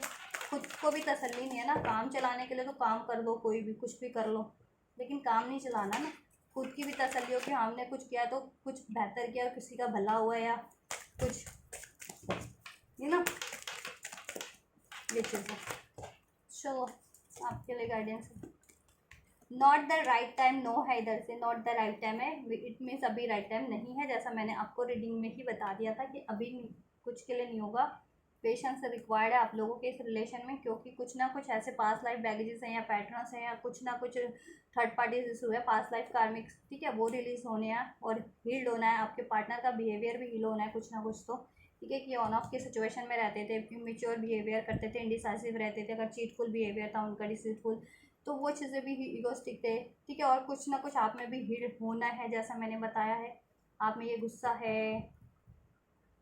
खुद को भी तसल्ली नहीं है ना। काम चलाने के लिए तो काम कर दो, कोई भी कुछ भी कर लो, लेकिन काम नहीं चलाना ना, खुद की भी तसल्ली हो कि हमने कुछ किया तो कुछ बेहतर किया, किसी का भला हुआ या कुछ, ये ना ये चीज़ है। चलो आपके लिए गाइडेंस है। Not the right time, no है इधर से, नॉट द राइट टाइम है, इट मीन्स अभी राइट टाइम नहीं है, जैसा मैंने आपको रीडिंग में ही बता दिया था कि अभी कुछ के लिए नहीं होगा। पेशेंस रिक्वायर्ड है आप लोगों के इस रिलेशन में, क्योंकि कुछ ना कुछ ऐसे पास लाइफ बैगेजेस हैं या पैटर्न्स हैं या कुछ ना कुछ थर्ड पार्टी इशू है, पास लाइफ कार्मिक्स, ठीक है, वो रिलीज होने हैं और हील्ड होना है, आपके पार्टनर का बिहेवियर भी हील होना है कुछ ना कुछ, तो ठीक है, कि ऑन ऑफ के सिचुएशन में रहते थे, इमेच्योर बिहेवियर करते थे, इंडिसाइसिव रहते थे, अगर चीटफुल बिहेवियर था उनका, डिसीटफुल, तो वो चीज़ें भी ईगोस्टिक थे, ठीक है, और कुछ ना कुछ आप में भी हील्ड होना है, जैसा मैंने बताया है, आप में ये गुस्सा है,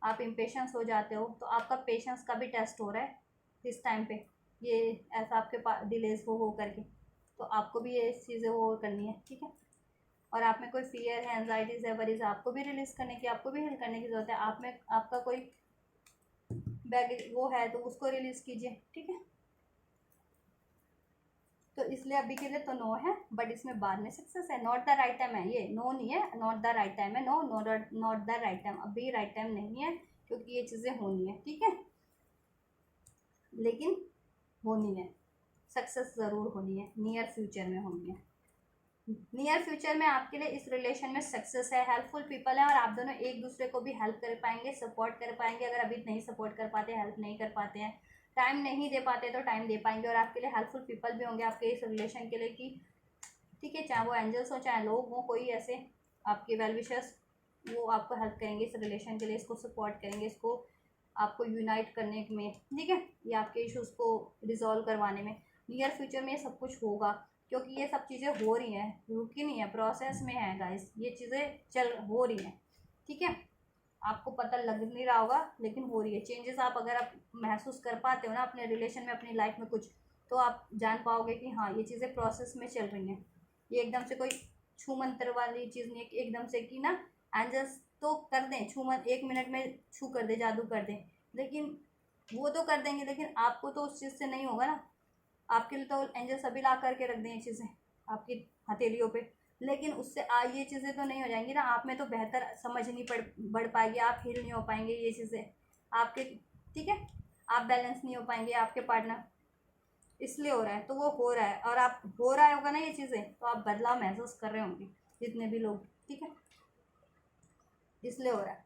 आप इम्पेशंस हो जाते हो, तो आपका पेशेंस का भी टेस्ट हो रहा है इस टाइम पे, ये ऐसा आपके पास डिलेज हो करके, तो आपको भी ये चीज़ें वो करनी है, ठीक है। और आप में कोई फियर है, एंजाइटीज़ है, वरीज, आपको भी रिलीज करने की, आपको भी हिल करने की ज़रूरत है, आप में आपका कोई बैग वो है तो उसको रिलीज़ कीजिए, ठीक है। तो इसलिए अभी के लिए तो नो है, बट इसमें बाद में सक्सेस है, नॉट द राइट टाइम है, ये नो नहीं है, नॉट द राइट टाइम है, no not the right time, अभी राइट टाइम नहीं है, क्योंकि ये चीज़ें होनी है, ठीक है, लेकिन होनी है, सक्सेस ज़रूर होनी है, नियर फ्यूचर में होनी है, नियर फ्यूचर में आपके लिए इस रिलेशन में सक्सेस है, हेल्पफुल पीपल है, और आप दोनों एक दूसरे को भी हेल्प कर पाएंगे, सपोर्ट कर पाएंगे, अगर अभी नहीं सपोर्ट कर पाते, हेल्प नहीं कर पाते हैं, टाइम नहीं दे पाते तो टाइम दे पाएंगे, और आपके लिए हेल्पफुल पीपल भी होंगे आपके इस रिलेशन के लिए, कि ठीक है, चाहे वो एंजल्स हो चाहे लोग हो, कोई ऐसे आपके वेल विशर्स, वो आपको हेल्प करेंगे इस रिलेशन के लिए, इसको सपोर्ट करेंगे, इसको आपको यूनाइट करने में, ठीक है, ये आपके इश्यूज़ को रिजॉल्व करवाने में, नियर फ्यूचर में ये सब कुछ होगा, क्योंकि ये सब चीज़ें हो रही हैं, रुकी नहीं है, प्रोसेस में है गाइस, ये चीज़ें हो रही हैं, ठीक है, आपको पता लग नहीं रहा होगा लेकिन हो रही है चेंजेस, आप अगर आप महसूस कर पाते हो ना अपने रिलेशन में, अपनी लाइफ में कुछ, तो आप जान पाओगे कि हाँ ये चीज़ें प्रोसेस में चल रही हैं, ये एकदम से कोई छू मंत्र वाली चीज़ नहीं है कि एकदम से कि ना एंजल्स तो कर दें, 1 मिनट में छू कर दे, जादू कर दें, लेकिन वो तो कर देंगे, लेकिन आपको तो उस चीज़ से नहीं होगा ना। आपके लिए तो एंजल्स अभी ला करके रख दें ये चीज़ें आपकी हथेलियों पे, लेकिन उससे ये चीज़ें तो नहीं हो जाएंगी ना। आप में तो बेहतर समझ नहीं बढ़ पाएगी, आप हील नहीं हो पाएंगे ये चीज़ें आपके, ठीक है, आप बैलेंस नहीं हो पाएंगे, आपके पार्टनर, इसलिए हो रहा है। तो वो हो रहा है, और आप हो रहा होगा ना ये चीज़ें, तो आप बदलाव महसूस कर रहे होंगे जितने भी लोग, ठीक है, इसलिए हो रहा है।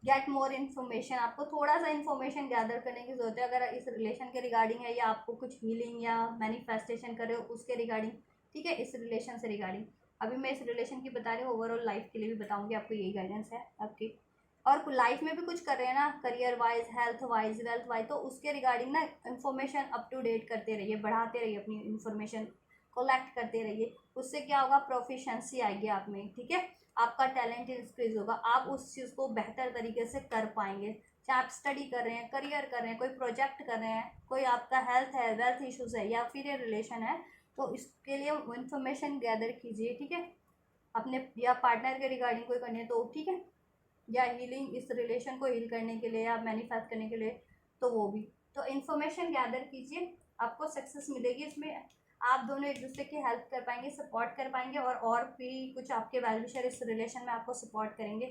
गेट मोर इन्फॉर्मेशन, आपको थोड़ा सा इन्फॉर्मेशन गैदर करने की जरूरत है अगर इस रिलेशन के रिगार्डिंग है, या आपको कुछ हीलिंग या मैनिफेस्टेशन कर रहे हो उसके रिगार्डिंग, ठीक है, इस रिलेशन से रिगार्डिंग। अभी मैं इस रिलेशन की बता रही हूँ, ओवरऑल लाइफ के लिए भी बताऊंगी आपको, यही गाइडेंस है आपकी। और लाइफ में भी कुछ कर रहे हैं ना, career wise, health wise, wealth wise, तो उसके रिगार्डिंग ना इन्फॉर्मेशन अप टू डेट करते रहिए, बढ़ाते रहिए अपनी इन्फॉर्मेशन, कलेक्ट करते रहिए। उससे क्या होगा, प्रोफिशेंसी आएगी आप में, ठीक है, आपका टैलेंट इंक्रीज होगा, आप उस चीज़ को बेहतर तरीके से कर पाएंगे। चाहे आप स्टडी कर रहे हैं, करियर कर रहे हैं, कोई प्रोजेक्ट कर रहे हैं, कोई आपका हेल्थ है, वेल्थ इश्यूज है, या फिर ये रिलेशन है, तो इसके लिए इन्फॉर्मेशन गैदर कीजिए, ठीक है, अपने या पार्टनर के रिगार्डिंग कोई करनी है तो, ठीक है, या हीलिंग, इस रिलेशन को हील करने के लिए या मैनिफेस्ट करने के लिए, तो वो भी। तो इन्फॉर्मेशन गैदर कीजिए, आपको सक्सेस मिलेगी इसमें, आप दोनों एक दूसरे की हेल्प कर पाएंगे, सपोर्ट कर पाएंगे, और भी कुछ आपके वेल विशर इस रिलेशन में आपको सपोर्ट करेंगे,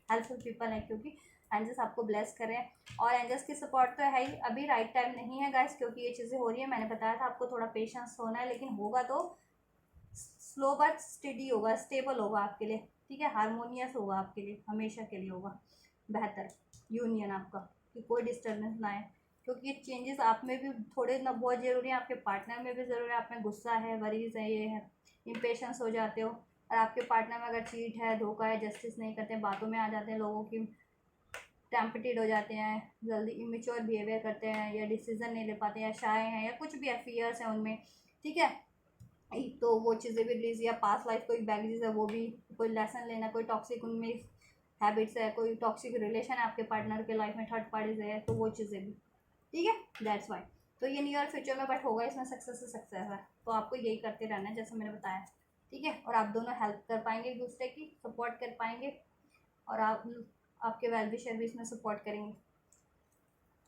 हेल्पफुल पीपल हैं, क्योंकि एंजल्स आपको ब्लेस कर रहे हैं। और एंजल्स की सपोर्ट तो है ही, अभी राइट टाइम नहीं है गाइस, क्योंकि ये चीज़ें हो रही है, मैंने बताया था आपको थोड़ा पेशेंस होना है, लेकिन होगा तो स्लो बट स्टेडी होगा, स्टेबल होगा आपके लिए, ठीक है, हारमोनियस होगा आपके लिए, हमेशा के लिए होगा बेहतर यूनियन आपका, कि कोई डिस्टर्बेंस ना आए, क्योंकि ये चेंजेस आप में भी थोड़े ना बहुत ज़रूरी है, आपके पार्टनर में भी ज़रूरी है। आप में गुस्सा है, वरीज है, ये है, इम्पेशंस हो जाते हो, और आपके पार्टनर में अगर चीट है, धोखा है, जस्टिस नहीं करते, बातों में आ जाते हैं, लोगों की टेम्पटेड हो जाते हैं, जल्दी इमेच्योर बिहेवियर करते हैं, या डिसीजन नहीं ले पाते, या शाय हैं, या कुछ भी फियर्स हैं उनमें, ठीक है, तो वो चीज़ें भी रिलीज, या पास लाइफ कोई बैगेज है वो भी, कोई लेसन लेना, कोई टॉक्सिक उनमें हैबिट्स है, कोई टॉक्सिक रिलेशन है आपके पार्टनर के लाइफ में, थर्ड पार्टीज है, तो वो चीज़ें भी, ठीक है, दैट्स वाई। तो ये नियर फ्यूचर में बट होगा, इसमें सक्सेस से सक्सेस है, तो आपको यही करते रहना है जैसे मैंने बताया, ठीक है, और आप दोनों हेल्प कर पाएंगे एक दूसरे की, सपोर्ट कर पाएंगे, और आपके वेल विशर भी इसमें सपोर्ट करेंगे।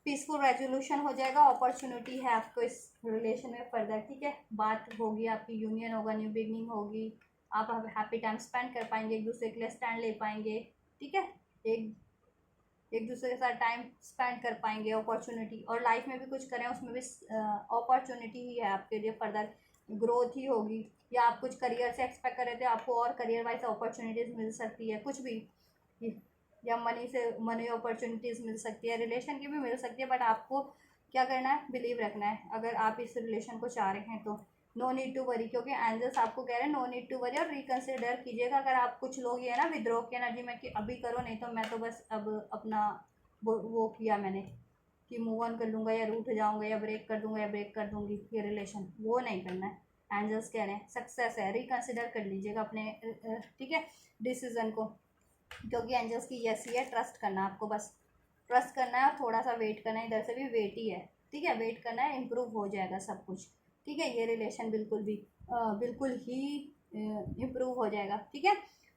पीसफुल रेजोल्यूशन हो जाएगा, अपॉर्चुनिटी है आपको इस रिलेशन में फर्दर, ठीक है, बात होगी आपकी, यूनियन होगा, न्यू बिगनिंग होगी, आप हैप्पी टाइम स्पेंड कर पाएंगे, एक दूसरे के लिए स्टैंड ले पाएंगे, ठीक है, एक दूसरे के साथ टाइम स्पेंड कर पाएंगे, अपॉर्चुनिटी, और लाइफ में भी कुछ करें उसमें भी अपॉर्चुनिटी ही है आपके लिए, फर्दर ग्रोथ ही होगी, या आप कुछ करियर से एक्सपेक्ट कर रहे थे, आपको और करियर वाइज अपॉर्चुनिटीज़ मिल सकती है, कुछ भी, या मनी अपॉर्चुनिटीज़ मिल सकती है, रिलेशन की भी मिल सकती है, बट आपको क्या करना है, बिलीव रखना है, अगर आप इस रिलेशन को चाह रहे हैं तो नो नीड टू वरी, क्योंकि एंजल्स आपको कह रहे हैं नो नीड टू वरी, और रिकन्सिडर कीजिएगा। अगर आप कुछ लोग ये है ना विद्रोह की एनर्जी में कि अभी करो, नहीं तो मैं तो बस अब अपना वो किया मैंने कि मूव ऑन कर लूँगा, या रूठ जाऊँगा, या ब्रेक कर दूँगा, या ब्रेक कर दूँगी ये रिलेशन, वो नहीं करना है। एंजल्स कह रहे हैं सक्सेस है, रिकन्सिडर कर लीजिएगा अपने ठीक है डिसीजन को, क्योंकि एंजल्स की यस ही है, ट्रस्ट करना है आपको, बस ट्रस्ट करना है, और थोड़ा सा वेट करना है, इधर से भी वेट ही है, ठीक है, वेट करना है, इम्प्रूव हो जाएगा सब कुछ, ठीक है, ये रिलेशन बिल्कुल ही इम्प्रूव हो जाएगा, ठीक है।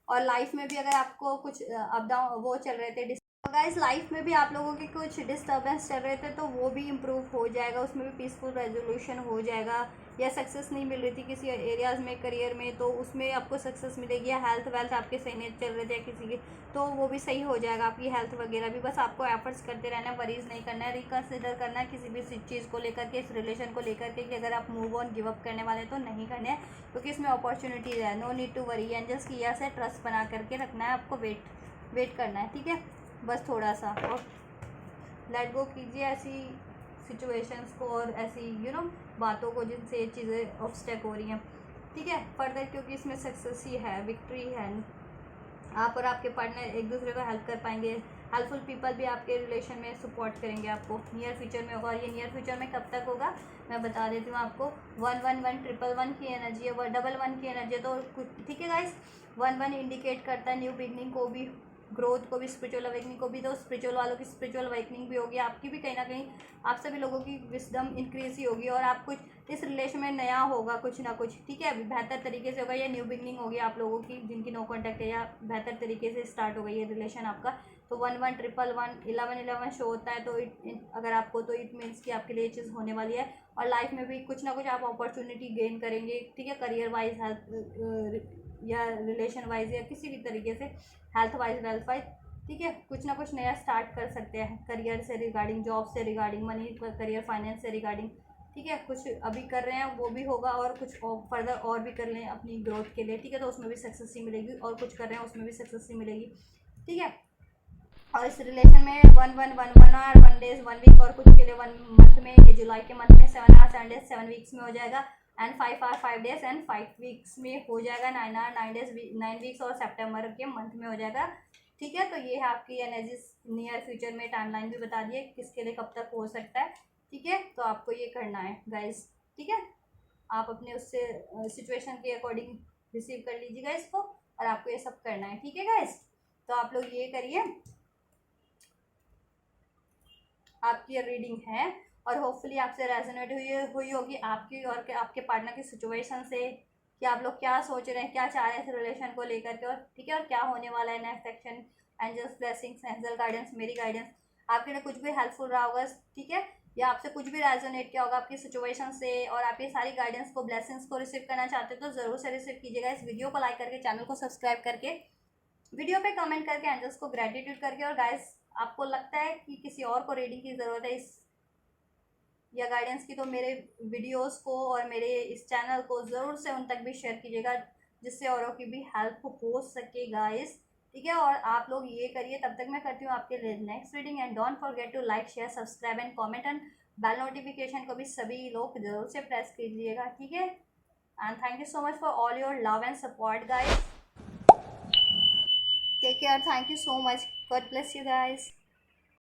और लाइफ में भी अगर आपको कुछ अप डाउन वो चल रहे थे, गाइस लाइफ में भी आप लोगों के कुछ डिस्टर्बेंस चल रहे थे, तो वो भी इम्प्रूव हो जाएगा, उसमें भी पीसफुल रेजोल्यूशन हो जाएगा, या सक्सेस नहीं मिल रही थी किसी एरियाज़ में करियर में, तो उसमें आपको सक्सेस मिलेगी, या हेल्थ वेल्थ आपके सही नहीं चल रहे थे किसी के, तो वो भी सही हो जाएगा, आपकी हेल्थ वगैरह भी, बस आपको एफर्ट्स करते रहना है, वरीज नहीं करना है, रिकन्सिडर करना है किसी भी चीज़ को लेकर के, इस रिलेशन को लेकर के, कि अगर आप मूव ऑन गिव अप करने वाले तो नहीं करने हैं, क्योंकि इसमें अपॉर्चुनिटीज़ है, no need to worry, angels की यस है, ट्रस्ट बना करके रखना है, आपको वेट करना है, ठीक है, बस थोड़ा सा, और लेट गो कीजिए ऐसी सिचुएशंस को, और ऐसी बातों को जिनसे ये चीज़ें ऑब्स्टेक हो रही हैं, ठीक है, फर्दर, क्योंकि इसमें सक्सेस ही है, विक्ट्री है, आप और आपके पार्टनर एक दूसरे को हेल्प कर पाएंगे, हेल्पफुल पीपल भी आपके रिलेशन में सपोर्ट करेंगे आपको, नियर फ्यूचर में होगा, और ये नियर फ्यूचर में कब तक होगा मैं बता देती हूँ आपको, 111 की एनर्जी है, 111 की एनर्जी है, तो ठीक है गाइस, 11 इंडिकेट करता है न्यू बिगनिंग को भी, ग्रोथ को भी, स्पिरिचुअल अवेकनिंग को भी, तो स्पिरिचुअल वालों की स्पिरिचुअल अवेकनिंग भी होगी, आपकी भी कहीं ना कहीं, आप सभी लोगों की विजडम इंक्रीज ही होगी, और आप कुछ इस रिलेशन में नया होगा कुछ ना कुछ, ठीक है, बेहतर तरीके से होगा, या न्यू बिगनिंग होगी आप लोगों की जिनकी नो कॉन्टैक्ट है, या बेहतर तरीके से स्टार्ट हो गई ये रिलेशन आपका। तो 1111 11 शो होता है, तो अगर आपको, तो इट मीन्स कि आपके लिए ये चीज़ होने वाली है, और लाइफ में भी कुछ ना कुछ आप अपॉर्चुनिटी गेन करेंगे, ठीक है, करियर वाइज, हेल्थ या रिलेशन वाइज, या किसी भी तरीके से, हेल्थ वाइज, वेल्थ वाइज, ठीक है, कुछ ना कुछ नया स्टार्ट कर सकते हैं, करियर से रिगार्डिंग, जॉब से रिगार्डिंग, मनी, करियर, फाइनेंस से रिगार्डिंग, ठीक है, कुछ अभी कर रहे हैं वो भी होगा, और कुछ फर्दर और भी कर लें अपनी ग्रोथ के लिए, ठीक है, तो उसमें भी सक्सेस ही मिलेगी, और कुछ कर रहे हैं उसमें भी सक्सेस ही मिलेगी, ठीक है। और इस रिलेशन में 1 आवर 1 डेज 1 वीक, और कुछ के लिए 1 मंथ में, ये जुलाई के मंथ में 7 आवर 7 डेज 7 वीक्स में हो जाएगा, and 5 hour 5 days and 5 weeks में हो जाएगा, 9 आवर 9 डेज 9 वीक्स, और सितंबर के मंथ में हो जाएगा, ठीक है। तो ये है आपकी एनर्जीज नियर फ्यूचर में, टाइमलाइन भी बता दिए किसके लिए कब तक हो सकता है, ठीक है। तो आपको ये करना है गाइज, ठीक है, आप अपने उससे सिचुएशन के अकॉर्डिंग रिसीव कर लीजिएगा इसको, और आपको ये सब करना है, ठीक है गाइज। तो आप लोग ये करिए, आपकी रीडिंग है, और होपफुली आपसे रेजोनेट हुई होगी आपकी और आपके पार्टनर की सिचुएशन से, कि आप लोग क्या सोच रहे हैं, क्या चाह रहे हैं इस रिलेशन को लेकर के, और ठीक है, और क्या होने वाला है next action, angels blessings, angel guidance, मेरी गाइडेंस आपके लिए कुछ भी हेल्पफुल रहा होगा, ठीक है, या आपसे कुछ भी रेजोनेट किया होगा आपकी सिचुएशन से, और आप ये सारी गाइडेंस को, ब्लेसिंग्स को रिसीव करना चाहते हो, तो ज़रूर से रिसीव कीजिएगा, इस वीडियो को लाइक करके, चैनल को सब्सक्राइब करके, वीडियो पे कमेंट करके, एंजल्स को ग्रेटिट्यूड करके, और गाइस आपको लगता है कि किसी और को रीडिंग की ज़रूरत है इस या गाइडेंस की, तो मेरे वीडियोस को और मेरे इस चैनल को ज़रूर से उन तक भी शेयर कीजिएगा, जिससे औरों की भी हेल्प हो सके गाइस, ठीक है। और आप लोग ये करिए, तब तक मैं करती हूँ आपके लिए next reading, and don't forget to like, share, subscribe and comment, and bell notification को भी सभी लोग जरूर से प्रेस कीजिएगा, ठीक है। And thank you so much for all your love and support guys, take care, thank you so much, God bless you guys.